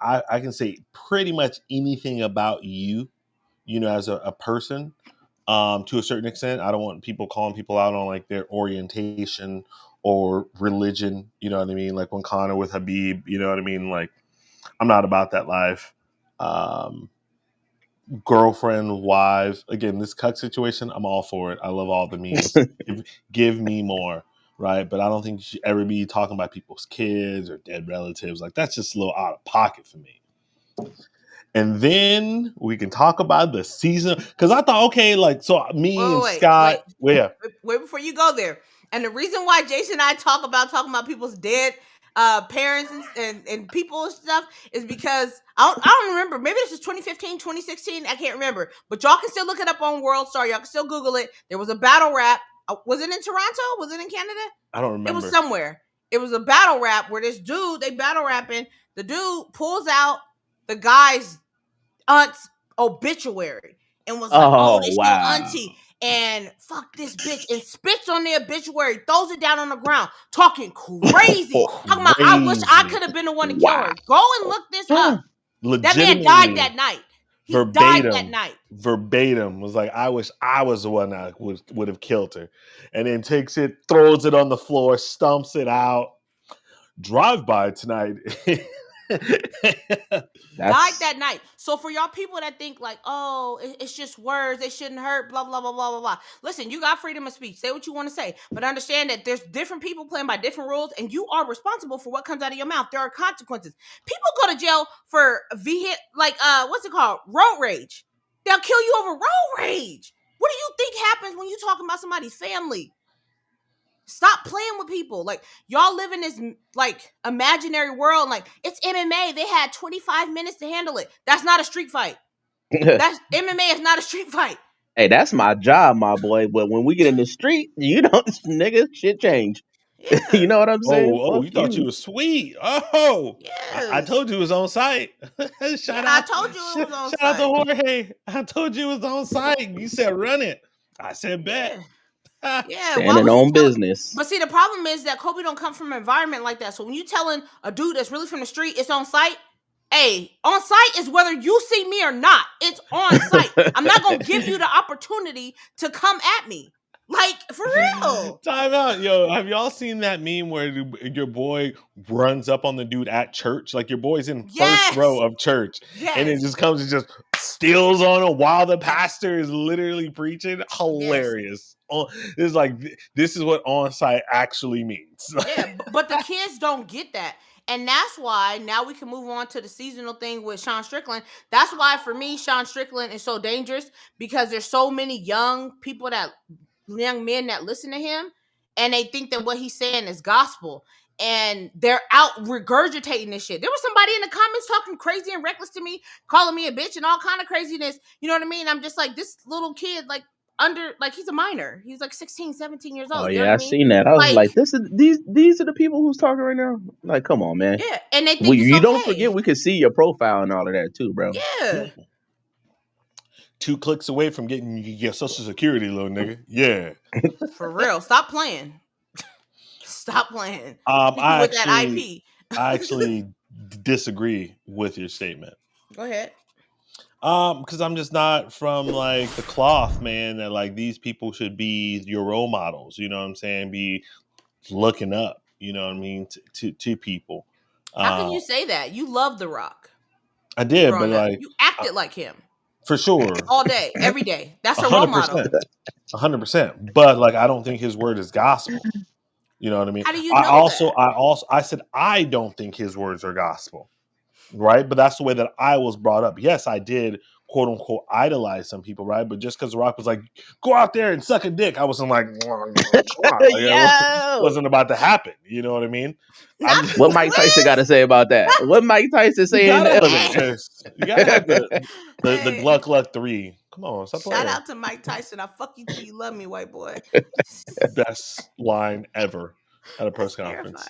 I can say pretty much anything about you. As a person, to a certain extent. I don't want people calling people out on like their orientation or religion. You know what I mean? Like when Connor with Habib. You know what I mean? Like I'm not about that life. Um, Girlfriend, wives. Again, this cuck situation, I'm all for it. I love all the memes. Give me more, right? But I don't think you should ever be talking about people's kids or dead relatives. Like that's just a little out of pocket for me. And then we can talk about the season because I thought, okay, like so me Wait, and wait, wait, Scott, well, yeah, wait before you go there. And the reason why Jason and I talking about people's dead parents and people and stuff is because I don't remember. Maybe this is 2015, 2016. I can't remember. But y'all can still look it up on World Star. Y'all can still Google it. There was a battle rap. Was it in Toronto? Was it in Canada? I don't It was remember. somewhere. It was a battle rap where this dude, they battle rapping. The dude pulls out the guy's aunt's obituary and was like, "Oh, Oh they still wow. auntie." and fuck this bitch and spits on the obituary, throws it down on the ground, talking crazy. Talking about, I wish I could have been the one to kill her. Go and look this up. That man died that night. He died that night. Verbatim was like, I wish I was the one that would have killed her. And then takes it, throws it on the floor, stumps it out. Drive-by tonight. Died that night. So for y'all people that think like, oh, it's just words, they shouldn't hurt, blah, blah, blah, blah, blah, blah. Listen, you got freedom of speech. Say what you want to say. But understand that there's different people playing by different rules, and you are responsible for what comes out of your mouth. There are consequences. People go to jail for what's it called? Road rage. They'll kill you over road rage. What do you think happens when you talking about somebody's family? Stop playing with people. Like, y'all live in this like imaginary world. Like, it's MMA. They had 25 minutes to handle it. That's not a street fight. That's MMA is not a street fight. Hey, that's my job, my boy. But when we get in the street, you don't, nigga, shit change. Yeah. You know what I'm saying? Oh, you thought you was sweet. Oh, yes. I told you it was on site. I told you it was on site. Shout out to Jorge. I told you it was on site. You said run it. I said bet. Yeah. Yeah, standing on business. But see, the problem is that Colby don't come from an environment like that. So when you telling a dude that's really from the street, it's on site. Hey, on site is whether you see me or not. It's on site. I'm not gonna give you the opportunity to come at me. Like, for real. Time out. Yo, have y'all seen that meme where your boy runs up on the dude at church? Like, your boy's in first row of church. Yes. And it just comes and just steals on him while the pastor is literally preaching. Hilarious. Yes. This is what on-site actually means. Yeah, but the kids don't get that. And that's why now we can move on to the seasonal thing with Sean Strickland. That's why, for me, Sean Strickland is so dangerous, because there's so many young men that listen to him, and they think that what he's saying is gospel, and they're out regurgitating this shit. There was somebody in the comments talking crazy and reckless to me, calling me a bitch and all kind of craziness. You know what I mean? I'm just like, this little kid, he's a minor. He's like 16, 17 years old. Oh, yeah, I seen that. I was like, these are the people who's talking right now? Like, come on, man. Yeah, and they think you don't forget we could see your profile and all of that too, bro. Yeah. 2 clicks away from getting your social security, little nigga. Yeah. For real. Stop playing. Stop playing. I actually disagree with your statement. Go ahead. Because I'm just not from like the cloth, man, that like these people should be your role models. You know what I'm saying? Be looking up, you know what I mean, to people. How can you say that? You love The Rock. I did, but like you acted like him. For sure. All day, every day. That's a role model. 100%. But like, I don't think his word is gospel. You know what I mean? How do you know I said I don't think his words are gospel. Right? But that's the way that I was brought up. Yes, I did, quote unquote, idolize some people, right? But just because The Rock was like, go out there and suck a dick, I wasn't like, it wasn't about to happen. You know what I mean? What Mike Tyson got to say about that? What Mike Tyson saying? You gotta have the Gluck Luck 3. Come on, stop playing. Shout out to Mike Tyson. I fuck you till you love me, white boy. Best line ever at a press conference.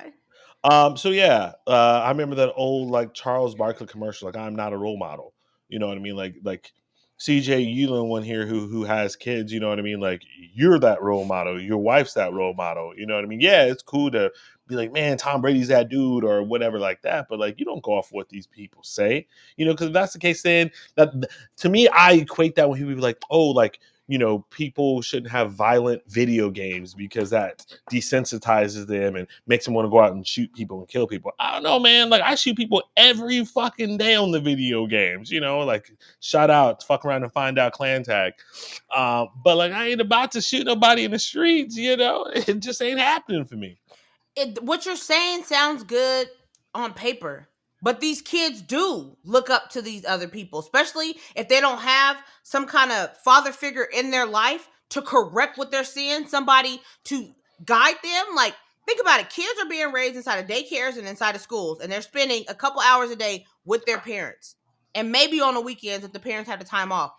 So yeah, I remember that old like Charles Barkley commercial, like, I'm not a role model. You know what I mean? Like CJ, you the one here who has kids, you know what I mean? Like, you're that role model. Your wife's that role model. You know what I mean? Yeah, it's cool to be like, man, Tom Brady's that dude or whatever like that. But like, you don't go off what these people say, you know, because if that's the case, then that, to me, I equate that when people be like, oh, like, you know, people shouldn't have violent video games because that desensitizes them and makes them want to go out and shoot people and kill people. I don't know, man. Like, I shoot people every fucking day on the video games, you know, like, shout out, fuck around and find out clan tag. But like, I ain't about to shoot nobody in the streets, you know, it just ain't happening for me. What you're saying sounds good on paper. But these kids do look up to these other people, especially if they don't have some kind of father figure in their life to correct what they're seeing, somebody to guide them. Like, think about it. Kids are being raised inside of daycares and inside of schools, and they're spending a couple hours a day with their parents. And maybe on the weekends if the parents have the time off.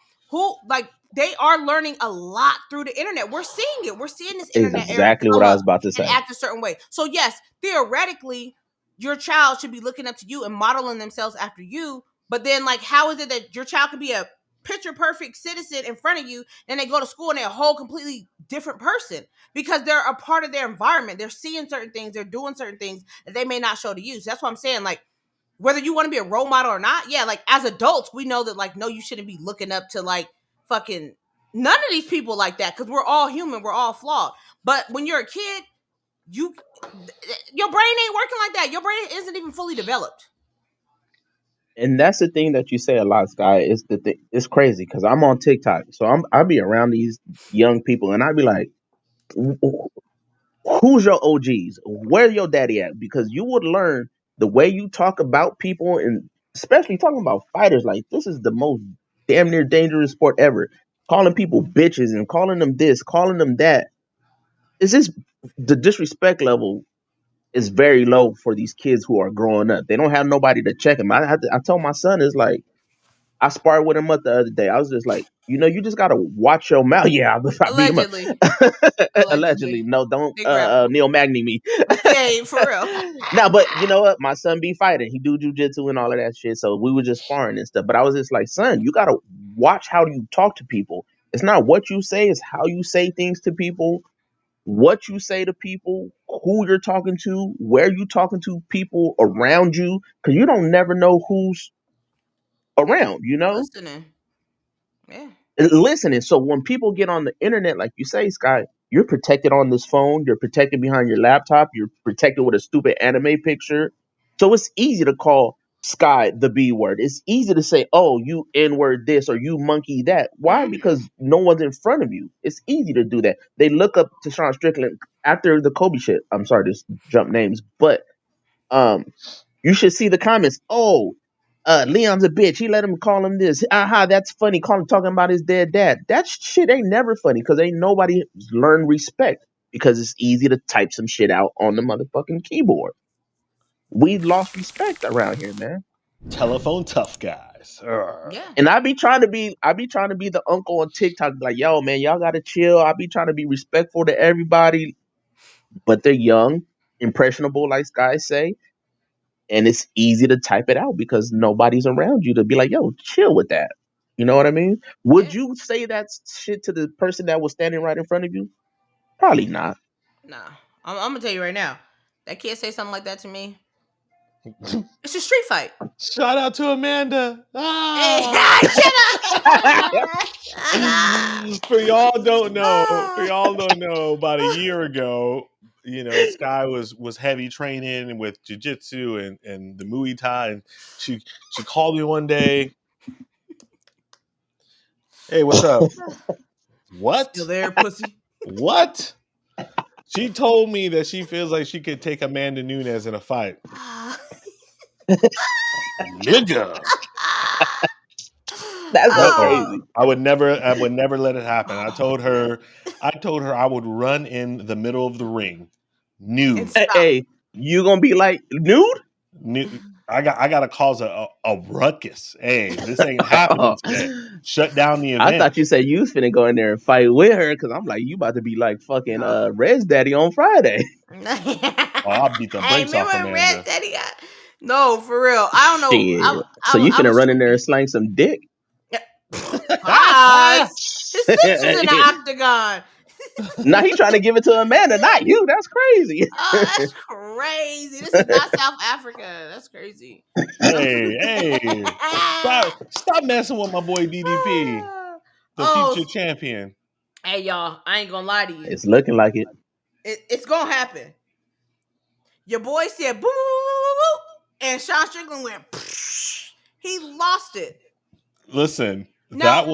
They are learning a lot through the internet. We're seeing it. We're seeing this internet exactly what I was about to say. And act a certain way. So yes, theoretically, your child should be looking up to you and modeling themselves after you. But then, like, how is it that your child could be a picture perfect citizen in front of you, and they go to school and they're a whole completely different person because they're a part of their environment. They're seeing certain things, they're doing certain things that they may not show to you. So that's what I'm saying. Like, whether you want to be a role model or not, yeah, like as adults, we know that, like, no, you shouldn't be looking up to like fucking none of these people like that because we're all human, we're all flawed. But when you're a kid, your brain ain't working like that. Your brain isn't even fully developed. And that's the thing that you say a lot, Sky. Is that it's crazy because I'm on TikTok, so I'll be around these young people, and I'd be like, "Who's your OGs? Where's your daddy at?" Because you would learn the way you talk about people, and especially talking about fighters. Like, this is the most damn near dangerous sport ever. Calling people bitches and calling them this, calling them that. Is this the disrespect level? Is very low for these kids who are growing up. They don't have nobody to check them. I told my son, it's like, I sparred with him up the other day. I was just like, you just gotta watch your mouth. Yeah, I beat him up. Allegedly. No, don't Neil Magny me. Yeah, for real. No, but you know what? My son be fighting. He do jujitsu and all of that shit. So we were just sparring and stuff. But I was just like, son, you gotta watch how you talk to people. It's not what you say, it's how you say things to people, what you say to people, who you're talking to, where you talking to people around you, because you don't never know who's around, Listening. Yeah. listening. So when people get on the internet, like you say, Sky, you're protected on this phone, you're protected behind your laptop, you're protected with a stupid anime picture. So it's easy to call Sky the B word. It's easy to say, oh, you N-word this or you monkey that. Why? Because no one's in front of you. It's easy to do that. They look up to Sean Strickland after the Kobe shit. I'm sorry to jump names, but you should see the comments. Oh, Leon's a bitch. He let him call him this. Aha, that's funny. Call him talking about his dead dad. That shit ain't never funny because ain't nobody learned respect because it's easy to type some shit out on the motherfucking keyboard. We've lost respect around here, man. Telephone tough guys. Yeah. And I be trying to be the uncle on TikTok, like, yo, man, y'all gotta chill. I be trying to be respectful to everybody, but they're young, impressionable, like guys say. And it's easy to type it out because nobody's around you to be like, yo, chill with that. You know what I mean? Would you say that shit to the person that was standing right in front of you? Probably not. Nah. I'm gonna tell you right now. That kid say something like that to me. It's a street fight. Shout out to Amanda. Hey, shut up. For y'all don't know, about a year ago, Sky was heavy training with jiu-jitsu and the Muay Thai, and she called me one day. Hey, what's up? What? Still there, pussy? What? She told me that she feels like she could take Amanda Nunes in a fight. Nigga. That's so crazy. I would never let it happen. I told her I would run in the middle of the ring, nude. Hey, you gonna be like nude? I got to cause a ruckus. Hey, this ain't happening today. Shut down the event. I thought you said you was finna go in there and fight with her because I'm like, you about to be like fucking Red's daddy on Friday. I'll beat the brakes off Amanda. Red's daddy got... No, for real. I don't know. So you finna run in there and slang some dick? His sister's in the octagon. Now he trying to give it to Amanda, not you. That's crazy. Oh, that's crazy. This is not South Africa. That's crazy. Hey. Stop messing with my boy DDP, the future champion. Hey, y'all. I ain't gonna lie to you. It's looking like it. It's gonna happen. Your boy said, boo, boo, boo, boo, and Sean Strickland went, he lost it. Listen, now,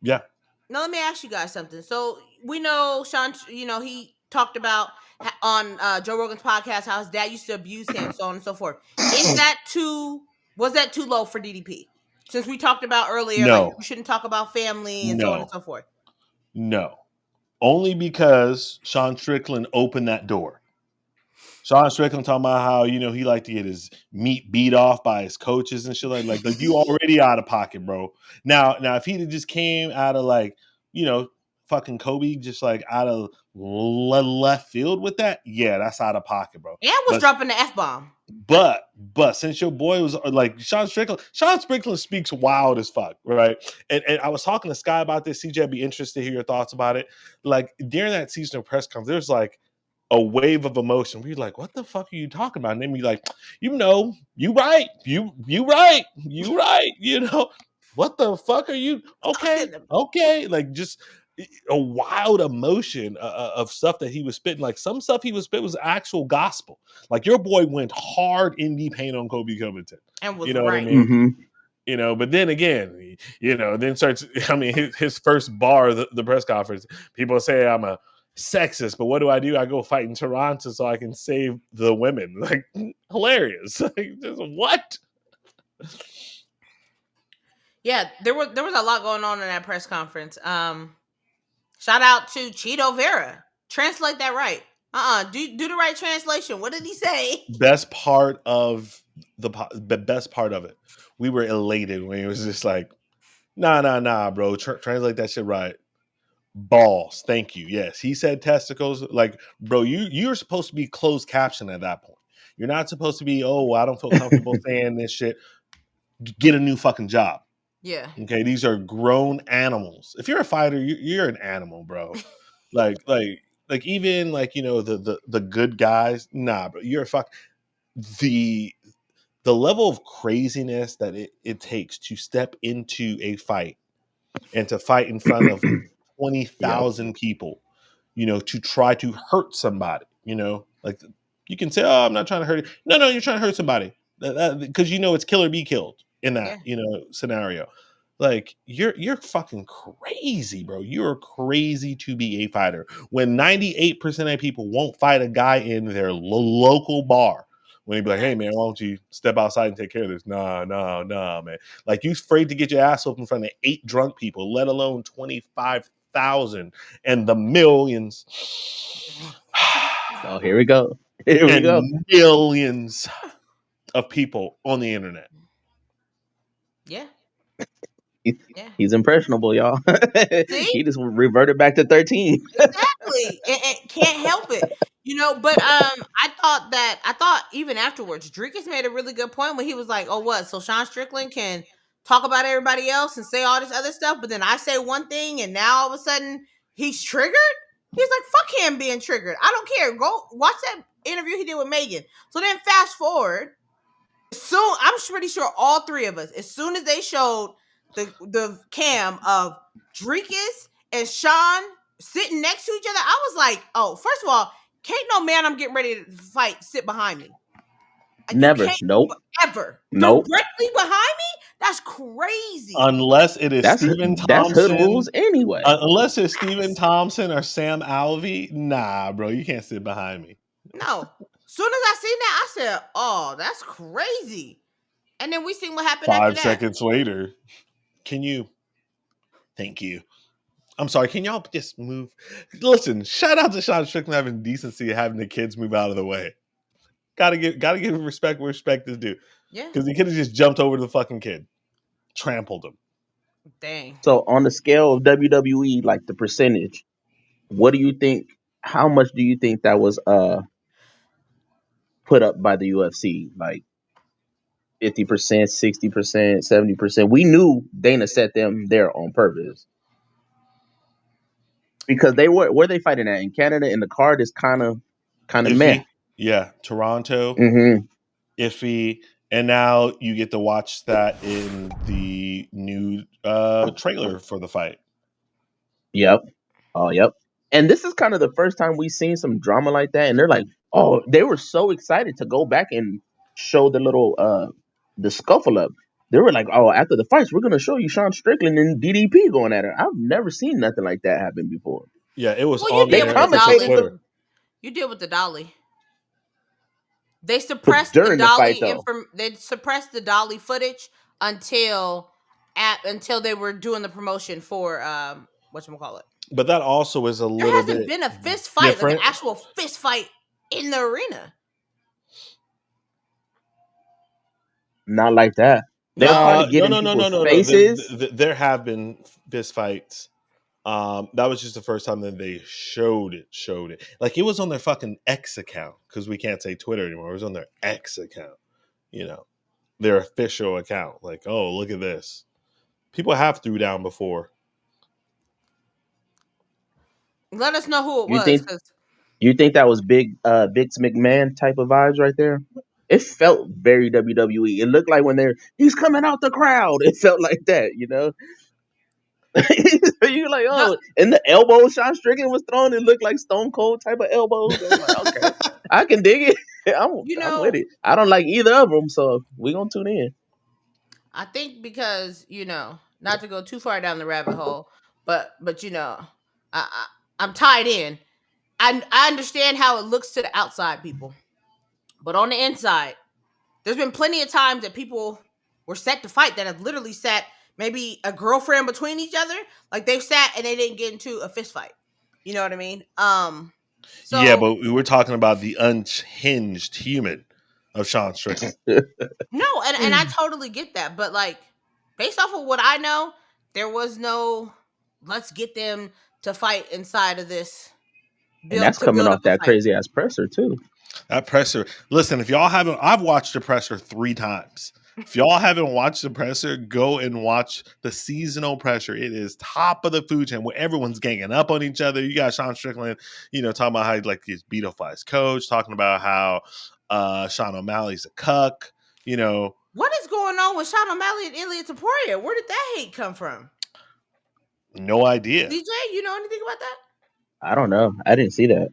yeah. Now, let me ask you guys something. So, we know Sean, he talked about on Joe Rogan's podcast how his dad used to abuse him, so on and so forth. Was that too low for DDP? Since we talked about earlier, no. Like, you shouldn't talk about family and so on and so forth. No. Only because Sean Strickland opened that door. Sean Strickland talking about how, he liked to get his meat beat off by his coaches and shit like you already out of pocket, bro. Now if he just came out of fucking Kobe, just like out of left field with that, yeah, that's out of pocket, bro. And was dropping the F-bomb. But since your boy was like Sean Strickland speaks wild as fuck, right? And I was talking to Sky about this. CJ, I'd be interested to hear your thoughts about it. Like during that seasonal press conference, there's like a wave of emotion. We're like, what the fuck are you talking about? And then we like, you right, you right, what the fuck are you? Okay, like just a wild emotion of stuff that he was spitting. Like some stuff he was spitting was actual gospel. Like your boy went hard indie paint on Colby Covington. And was You know what I right. mean? But then again, then starts, I mean, his first bar, the press conference, people say I'm a sexist, but what do? I go fight in Toronto so I can save the women. Like, hilarious. Like, just what? Yeah, there was a lot going on in that press conference. Shout out to Cheeto Vera. Translate that right. Do the right translation. What did he say? Best part of the best part of it. We were elated when it was just like, nah, bro. Translate that shit right. Balls. Thank you. Yes, he said testicles. Like, bro, you're supposed to be closed caption at that point. You're not supposed to be, oh, I don't feel comfortable saying this shit. Get a new fucking job. Yeah. Okay, these are grown animals. If you're a fighter, you're an animal, bro. like even like the good guys. Nah, bro, you're a fuck. The level of craziness that it takes to step into a fight and to fight in front of 20,000 people, to try to hurt somebody, like you can say, oh, I'm not trying to hurt you. No, you're trying to hurt somebody because it's kill or be killed in that, scenario. Like you're fucking crazy, bro. You're crazy to be a fighter when 98% of people won't fight a guy in their local bar. When they be like, hey man, why don't you step outside and take care of this? Nah, man. Like you afraid to get your ass open in front of 8 drunk people, let alone 25,000 and the millions. Oh, here we go. Here we go. Millions of people on the internet. Yeah. He's impressionable, y'all. See? He just reverted back to 13. Exactly. And can't help it. But I thought even afterwards, Dricus made a really good point when he was like, oh, what? So Sean Strickland can talk about everybody else and say all this other stuff, but then I say one thing and now all of a sudden he's triggered? He's like, fuck him being triggered. I don't care. Go watch that interview he did with Megan. So then fast forward, soon I'm pretty sure all 3 of us, as soon as they showed the cam of Dricus and Sean sitting next to each other, I was like, oh, first of all, can't no man I'm getting ready to fight sit behind me. Never. Nope. Ever. Nope. Directly behind me? That's crazy. Unless it is Stephen Thompson. That's hood rules anyway. Unless it's Stephen Thompson or Sam Alvey. Nah, bro, you can't sit behind me. No. Soon as I seen that, I said, oh, that's crazy. And then we seen what happened 5 seconds later. Thank you. I'm sorry, can y'all just move? Listen, shout out to Sean Strickland having decency of having the kids move out of the way. Gotta give respect where respect is due. Yeah. Because he could have just jumped over the fucking kid. Trampled him. Dang. So on the scale of WWE, like the percentage, what do you think? How much do you think that was put up by the UFC? Like 50%, 60%, 70%. We knew Dana set them there on purpose. Because they were where they fighting at in Canada, and the card is kind of meh. Yeah, Toronto, iffy, and now you get to watch that in the new trailer for the fight. Yep. Oh, yep. And this is kind of the first time we've seen some drama like that, and they're like, oh, they were so excited to go back and show the little the scuffle up. They were like, oh, after the fights, we're gonna show you Sean Strickland and DDP going at her. I've never seen nothing like that happen before. Yeah, it was on the commentated. You deal with the Dolly. They suppressed the Dolly they suppressed the Dolly footage until they were doing the promotion for whatchamacallit. But that also is a little bit. There hasn't been a fist fight, like an actual fist fight in the arena. Not like that. They'll probably get in people's faces. There have been fist fights That was just the first time that they showed it. Like, it was on their fucking X account, because we can't say Twitter anymore. It was on their X account, their official account. Like, oh, look at this. People have threw down before. Let us know who it You was, think because that was big Vince McMahon type of vibes right there? It felt very WWE. It looked like when he's coming out the crowd. It felt like that, You're like, oh, and the elbows Sean Strickland was throwing, it looked like Stone Cold type of elbows. I was like, okay, I can dig it. I'm with it. I don't like either of them, so we're gonna tune in. I think because not to go too far down the rabbit hole, but I'm tied in. I understand how it looks to the outside people, but on the inside, there's been plenty of times that people were set to fight that have literally sat maybe a girlfriend between each other, like they've sat and they didn't get into a fist fight. You know what I mean? So Yeah, but we were talking about the unhinged human of Sean Strickland. no, and I totally get that, but like based off of what I know, there was no let's get them to fight inside of this And that's coming build off up a that fight. crazy ass presser too. That presser. Listen, if y'all haven't, I've watched the presser 3 times. If y'all haven't watched the presser, go and watch the seasonal pressure. It is top of the food chain where everyone's ganging up on each other. You got Sean Strickland, talking about how he's beat up by his coach, talking about how Sean O'Malley's a cuck. What is going on with Sean O'Malley and Ilia Topuria? Where did that hate come from? No idea. DJ, you know anything about that? I don't know. I didn't see that.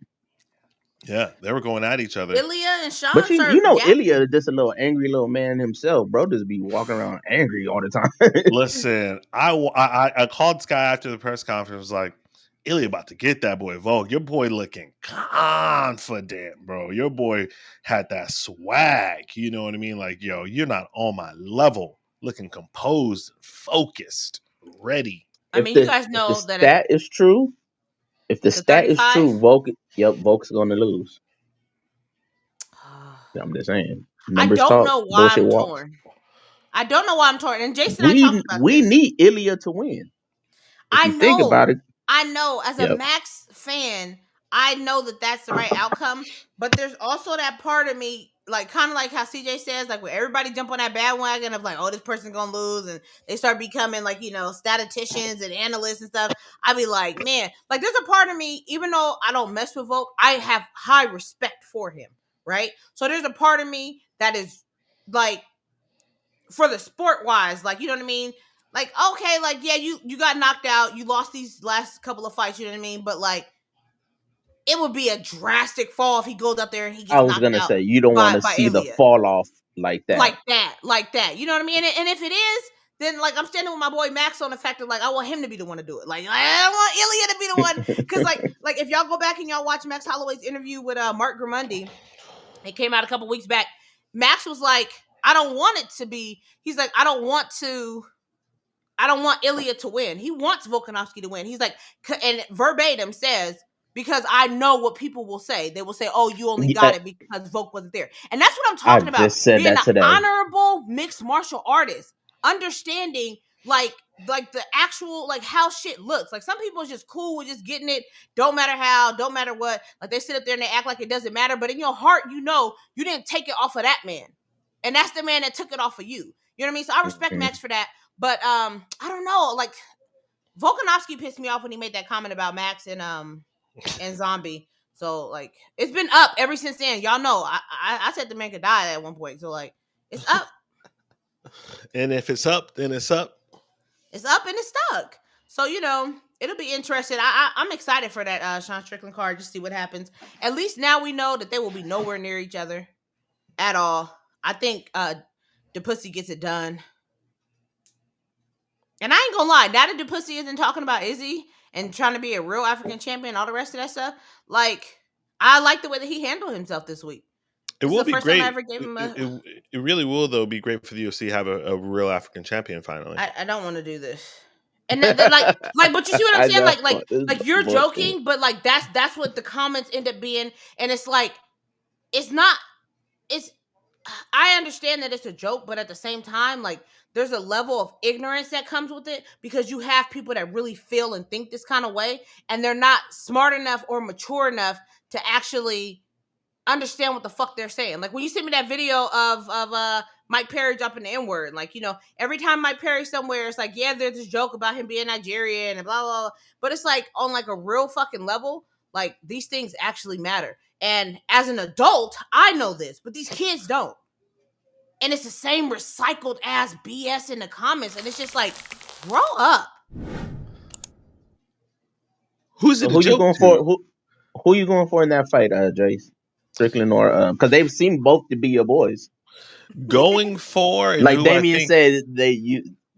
Yeah, they were going at each other. Ilia and Sean, But Ilia is just a little angry little man himself, bro. Just be walking around angry all the time. Listen, I called Sky after the press conference. Was like, Ilia about to get that boy Volk. Your boy looking confident, bro. Your boy had that swag. You know what I mean? Like, yo, you're not on my level. Looking composed, focused, ready. I mean, you guys know that stat is true. If the stat is true, Volk's going to lose. I'm just saying. Numbers I don't talk, know why bullshit I'm walks. torn. I don't know why I'm torn. And Jason and I talked about We this. need Ilia to win. If you think about it. I know. As a Max fan, I know that that's the right outcome. But there's also that part of me, like kind of like how CJ says, like when everybody jump on that bandwagon of like, oh, this person's gonna lose, and they start becoming like statisticians and analysts and stuff. I'd be like, man, like there's a part of me, even though I don't mess with Volk, I have high respect for him, right? So there's a part of me that is like, for the sport wise, like, you know what I mean? Like, okay, like, yeah, you got knocked out. You lost these last couple of fights, you know what I mean? But like, it would be a drastic fall if he goes out there and he gets knocked out. I was gonna say you don't want to see Ilia. the fall off like that. Like that. You know what I mean? And if it is, then like I'm standing with my boy Max on the fact that like I want him to be the one to do it. Like I want Ilia to be the one, because like if y'all go back and y'all watch Max Holloway's interview with Mark Gramundi, it came out a couple weeks back. Max was like, I don't want it to be. He's like, I don't want Ilia to win. He wants Volkanovski to win. He's like, and verbatim says, because I know what people will say. They will say, oh, you only got it because Volk wasn't there. And that's what I'm talking about. Just said being that today. An honorable mixed martial artist, understanding like the actual, like how shit looks. Like some people is just cool with just getting it. Don't matter how, don't matter what. Like they sit up there and they act like it doesn't matter. But in your heart, you didn't take it off of that man. And that's the man that took it off of you. You know what I mean? So I respect Max for that. But I don't know. Like Volkanovski pissed me off when he made that comment about Max and Zombie. So like it's been up ever since then. Y'all know I said the man could die at one point. So like it's up. And if it's up, then it's up. It's up and it's stuck. So it'll be interesting. I'm excited for that Sean Strickland card. Just see what happens. At least now we know that they will be nowhere near each other at all. I think Du Plessis gets it done. And I ain't gonna lie, now that Du Plessis isn't talking about Izzy and trying to be a real African champion, all the rest of that stuff, like I like the way that he handled himself this week. It will be great. It really will, though, be great for the UFC to have a real African champion finally. I don't want to do this. And like, but you see what I'm saying? Like you're joking, but like that's what the comments end up being. And it's like, I understand that it's a joke, but at the same time, like there's a level of ignorance that comes with it because you have people that really feel and think this kind of way, and they're not smart enough or mature enough to actually understand what the fuck they're saying. Like when you sent me that video of Mike Perry dropping the N-word, like, you know, every time Mike Perry somewhere, it's like, yeah, there's this joke about him being Nigerian and blah, blah, blah. But it's like on like a real fucking level, like these things actually matter. And as an adult, I know this, but these kids don't. And it's the same recycled ass BS in the comments. And it's just like, grow up. Who's So it a who you joke going to? for? Who you going for in that fight, Jace? Strickland or because they've seemed both to be your boys. Going for and Like who I Damien think said,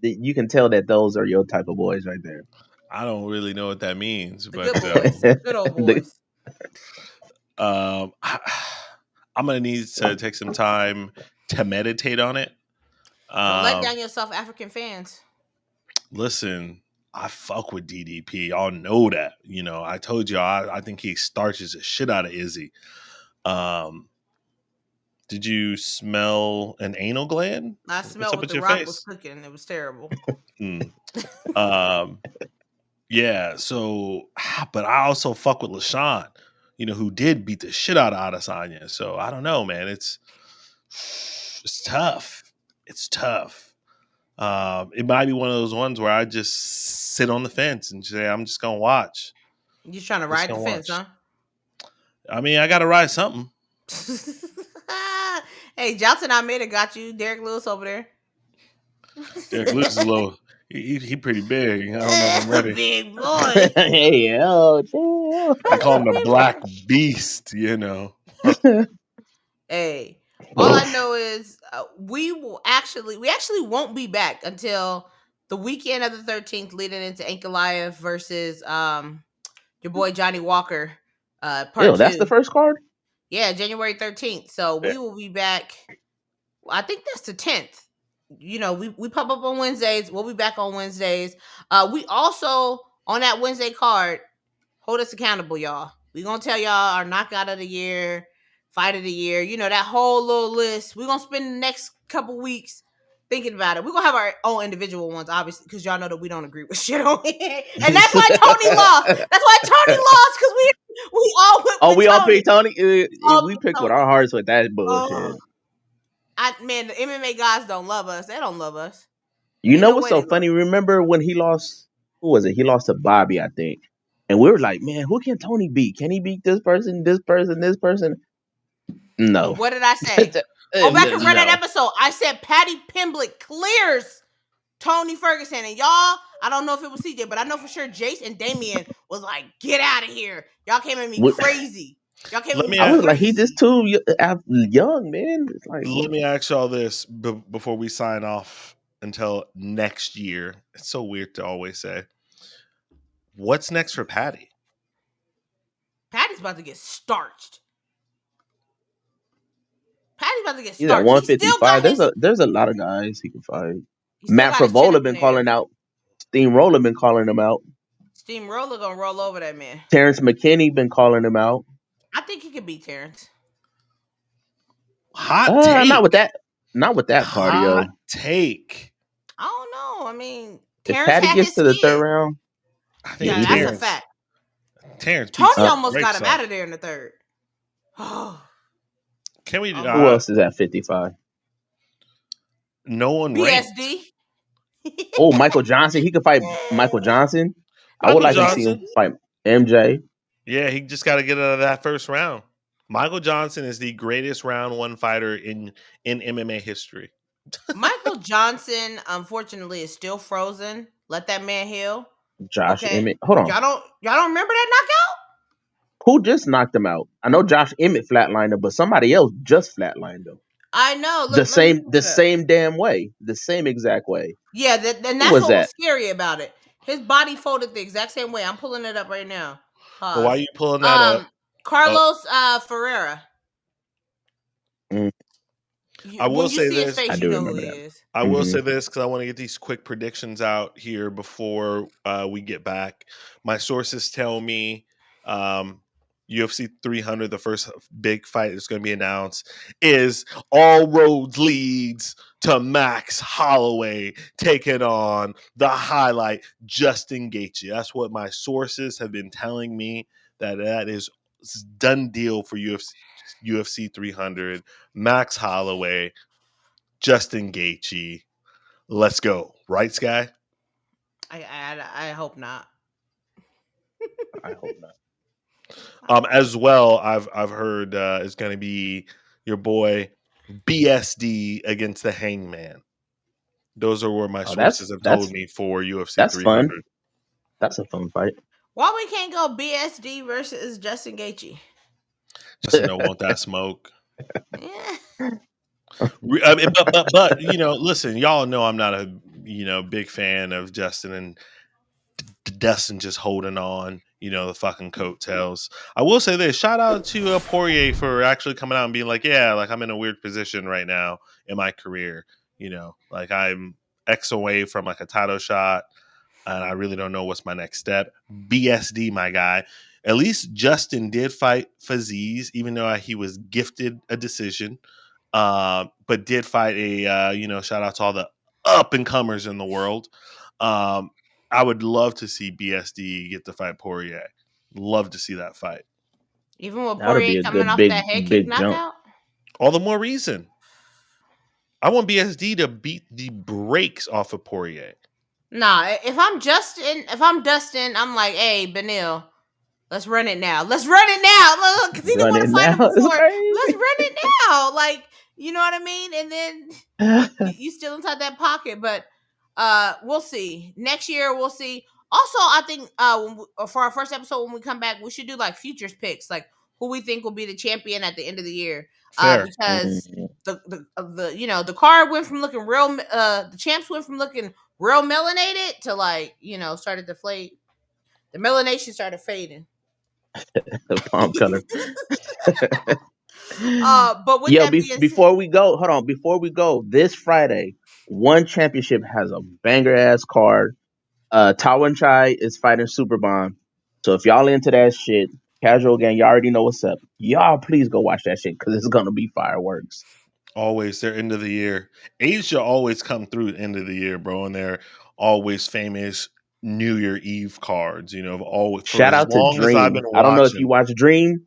you can tell that those are your type of boys right there. I don't really know what that means, The but good boys. Good old boys. I'm gonna need to take some time to meditate on it. Don't let down yourself, African fans. Listen, I fuck with DDP. Y'all know that. You know, I told y'all I think he starches the shit out of Izzy. Did you smell an anal gland? I What's smelled up what with the your Rock was face? cooking. It was terrible. Yeah, so but I also fuck with LaShawn, you know, who did beat the shit out of Adesanya. So I don't know, man. It's tough. It's tough. It might be one of those ones where I just sit on the fence and say, I'm just gonna watch. You trying to Just ride the gonna fence, watch. huh? I mean, I gotta ride something. Hey, Johnson Almeida got you. Derek Lewis over there. Derek Lewis is a little he pretty big. I don't know if I'm ready. Big boy. Hey, chill. They call him the Black Beast, you know. Hey, all I know is we actually won't be back until the weekend of the 13th, leading into Ankalaev versus your boy Johnny Walker, part Ew, 2. that's the first card? Yeah, January 13th. So Yeah. we will be back. I think that's the 10th. You know, we pop up on Wednesdays. We'll be back on Wednesdays. We also, on that Wednesday card, hold us accountable, y'all. We gonna tell y'all our knockout of the year, fight of the year. You know, that whole little list. We're gonna spend the next couple weeks thinking about it. We're gonna have our own individual ones, obviously, because y'all know that we don't agree with shit on it. And that's why Tony lost. That's why Tony lost, because we all went with we all Tony. picked Tony. All We picked picked with Tony. our hearts with that bullshit. Man, the MMA guys don't love us. They don't love us. You Ain't know no what's way so they funny? love us. Remember when he lost? Who was it? He lost to Bobby, I think. And we were like, man, who can Tony beat? Can he beat this person, this person, this person? No. What did I say? Go back and run that No. episode. I said Patty Pimblett clears Tony Ferguson. And y'all, I don't know if it was CJ, but I know for sure Jace and Damien was like, get out of here. Y'all came at me What- crazy. Y'all came Let at me me I was like, crazy. he just too young, man. It's like, Let me ask y'all this before we sign off until next year. It's so weird to always say. What's next for Patty? Patty's about to get starched. Patty's about to get he's at starched. He still got 155. his. There's a lot of guys he can fight. He still Matt got his chin Favola up in been the air. calling out. Steamroller been calling him out. Steamroller gonna roll over that man. Terrence McKinney been calling him out. I think he could beat Terrence. Hot take. Not with that cardio. Hot take. I don't know. I mean, If Terrence Patty had gets his to the skin. third round, I think Yeah, he that's did. a fact. Terrence Tony beats the almost got brakes him off. out of there in the third. Oh, Can we? who else is at 55? No one ranked. BSD. Oh, Michael Johnson. He could fight Michael Johnson. I would Michael like to see Johnson. him fight MJ. Yeah, he just got to get out of that first round. Michael Johnson is the greatest round one fighter in MMA history. Michael Johnson, unfortunately, is still frozen. Let that man heal. Josh Okay. Emmett. Hold on. Y'all don't remember that knockout? Who just knocked him out? I know Josh Emmett flatlined him, but somebody else just flatlined him. I know. Look, The same same damn way. The same exact way. Yeah, and that's was what that? was scary about it. His body folded the exact same way. I'm pulling it up right now. But why are you pulling that up? Carlos Ferreira. Mm. I will when you say see his this. face, I you do know who remember he that. is. I will say this because I want to get these quick predictions out here before we get back. My sources tell me your UFC 300, the first big fight that's going to be announced, is all roads leads to Max Holloway taking on the highlight Justin Gaethje. That's what my sources have been telling me, that is done deal for UFC 300. Max Holloway, Justin Gaethje. Let's go. Right, Sky? I hope not. I hope not. As well, I've heard it's going to be your boy BSD against the Hangman. Those are where my Oh, sources have told me for UFC that's fun. 300. That's a fun fight. Why we can't go BSD versus Justin Gaethje? Justin don't want that smoke. Yeah. I mean, but listen, y'all know I'm not a big fan of Justin and Dustin just holding on, the fucking coattails. I will say this: shout out to Poirier for actually coming out and being like, yeah, like I'm in a weird position right now in my career. Like I'm X away from like a title shot, and I really don't know what's my next step. BSD, my guy. At least Justin did fight Faziz, even though he was gifted a decision. But did fight shout out to all the up and comers in the world. I would love to see BSD get to fight Poirier. Love to see that fight. Even with That would Poirier be a coming good off that head kick big jump. knockout. All the more reason. I want BSD to beat the brakes off of Poirier. Nah, if I'm Dustin, I'm like, hey, Benil, let's run it now. Let's run it now. Look, because he didn't Run want it to fight him now. It's before. crazy. Let's run it now. Like, you know what I mean? And then you still inside that pocket, but we'll see. Next year, we'll see. Also, I think for our first episode, when we come back, we should do like futures picks, like who we think will be the champion at the end of the year. Fair. Because the card went from looking real, the champs went from looking real melanated to like started to fade. The melanation started fading. The palm color. But with Yo, that being said, before we go, hold on. Before we go, this Friday, One Championship has a banger ass card. Tawan Chai is fighting Superbomb. So if y'all into that shit, casual gang, y'all already know what's up. Y'all please go watch that shit because it's gonna be fireworks. Always their end of the year. Asia always come through the end of the year, bro, and they're always famous New Year Eve cards. Always for Shout as out to long as I've been Dream. I don't know if you watching, watch Dream.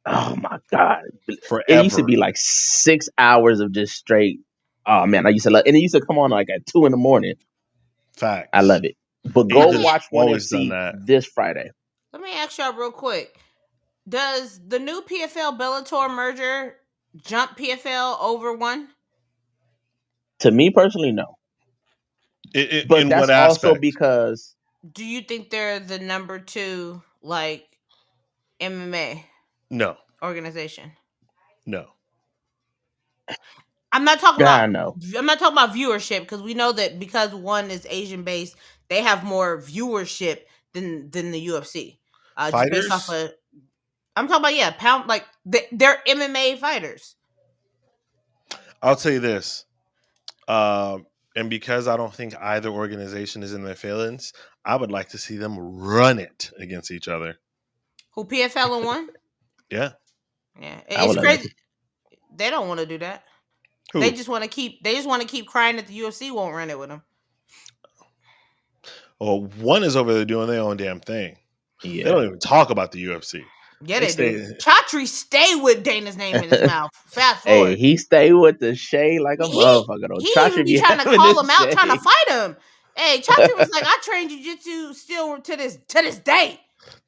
Oh my god, it used to forever. be like 6 hours of just straight. Oh man, I used to love, and it used to come on like at 2 a.m. I Facts. love it. But go Asia's watch One always done FC that. this Friday. let me ask y'all real quick: does the new PFL Bellator merger jump PFL over one? To me personally, no. But In that's what also aspect? because Do you think they're the number two like MMA No, organization? no. I'm not talking about I know. viewership because we know that because one is Asian based, they have more viewership than the UFC. Just based off Fighters? of I'm talking about pound like they're MMA fighters. I'll tell you this. And because I don't think either organization is in their feelings, I would like to see them run it against each other. Who PFL and one? Yeah. Yeah, I would it's love that. crazy. They don't want to do that. Who? They just want to keep crying that the UFC won't run it with them. Well, one is over there doing their own damn thing. They Yeah. don't even talk about the UFC. Yeah, they do. Chatri stay with Dana's name in his mouth. Fast Hey, forward. he stay with the shade like a He motherfucker. Though. he Chachi even be be trying to having call this him out, trying to shade. fight him. Hey, Chatri was like, I trained jiu-jitsu still to this day.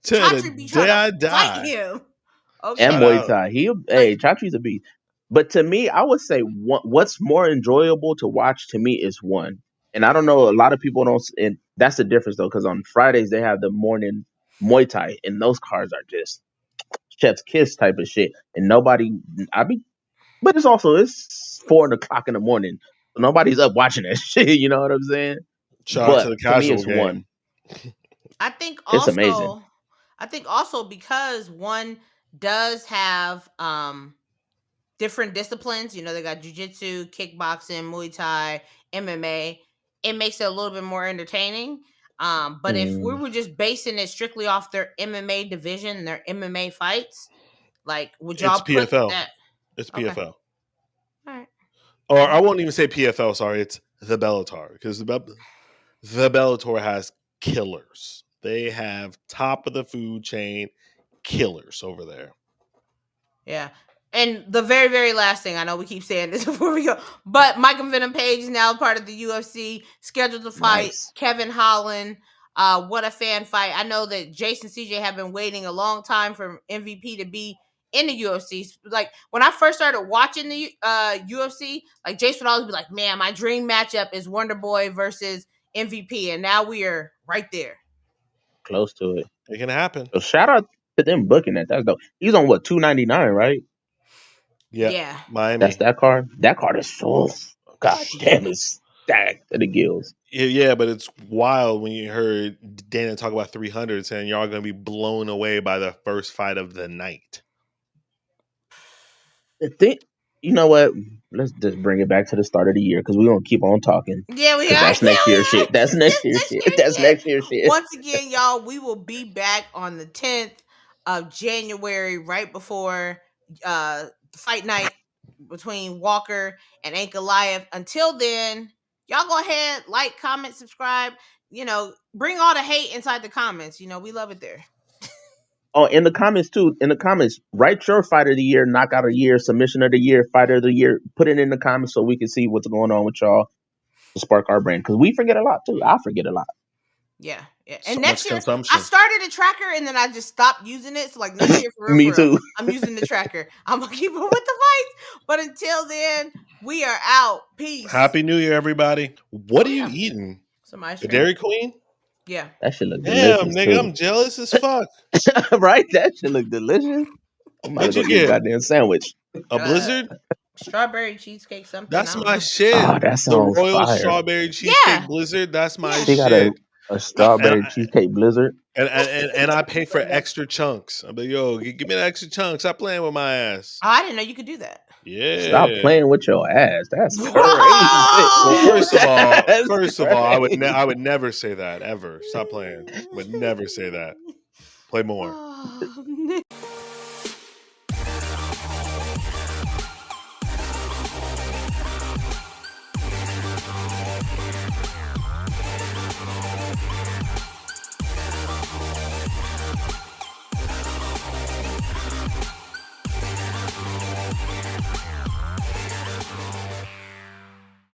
To the Chatri be trying day I to fight die. him. Okay. And Shout Muay out. Thai. Chachi's a beast. But to me, I would say what's more enjoyable to watch to me is one. And I don't know, a lot of people don't. And that's the difference though, because on Fridays they have the morning Muay Thai, and those cards are just chef's kiss type of shit. And nobody, but it's 4 o'clock in the morning, so nobody's up watching that shit. You know what I'm saying? Shout out to But the to me, casual it's game. one. I think It's amazing. also because one does have different disciplines. They got jujitsu, kickboxing, Muay Thai, MMA. It makes it a little bit more entertaining. But if we were just basing it strictly off their MMA division, their MMA fights, like would y'all It's put PFL. that? It's Okay. PFL. All right. Or I won't even say PFL. Sorry, it's the Bellator, because the Bellator has killers. They have top of the food chain killers over there. Yeah. And the very, very last thing, I know we keep saying this before we go, but Michael Venom Page is now part of the UFC, scheduled to fight Nice. Kevin Holland. What a fan fight. I know that Jace and CJ have been waiting a long time for MVP to be in the UFC. Like, when I first started watching the UFC, like, Jace would always be like, man, my dream matchup is Wonder Boy versus MVP. And now we are right there. Close to it. It can happen. So shout out to them booking that. That's dope. He's on what, 299, right? Yeah. Miami. That's that card. That card is so gosh damn, it's stacked to the gills. Yeah, but it's wild when you heard Dana talk about 300 saying y'all going to be blown away by the first fight of the night. The thing, you know what? Let's just bring it back to the start of the year because we're gonna keep on talking. Yeah, we are. That's next year shit. That's next year shit. That's next year shit. Once again, y'all, we will be back on the 10th of January, right before fight night between Walker and Ankalaev. Until then, y'all go ahead, like, comment, subscribe. You know, bring all the hate inside the comments. You know, we love it there. Oh, in the comments too. In the comments, write your fighter of the year, knockout of the year, submission of the year, fighter of the year. Put it in the comments so we can see what's going on with y'all to spark our brain because we forget a lot too. I forget a lot. Yeah. And So next much year, consumption. I started a tracker and then I just stopped using it. So, like, next year, for real, Me for real, too. I'm using the tracker. I'm going to keep up with the fights. But until then, we are out. Peace. Happy New Year, everybody. What are you yeah. eating? Some ice The cream. Dairy Queen? Yeah. That should look Damn, delicious nigga, I'm jealous as fuck. too. Right? That should look delicious. I'm about What'd to you go get a get? goddamn sandwich. A Blizzard? Strawberry cheesecake, something. That's I don't my know. shit. Oh, that The sounds Royal fire. Strawberry Cheesecake Yeah. Blizzard. That's my Yeah. She got shit. a strawberry And cheesecake blizzard. And I pay for extra chunks. I'm like, yo, give me the extra chunks. Stop playing with my ass. Oh, I didn't know you could do that. Yeah. Stop playing with your ass. That's crazy. Well, first of all, That's I would crazy. never say that ever. Stop playing. Would never say that. Play more. Oh,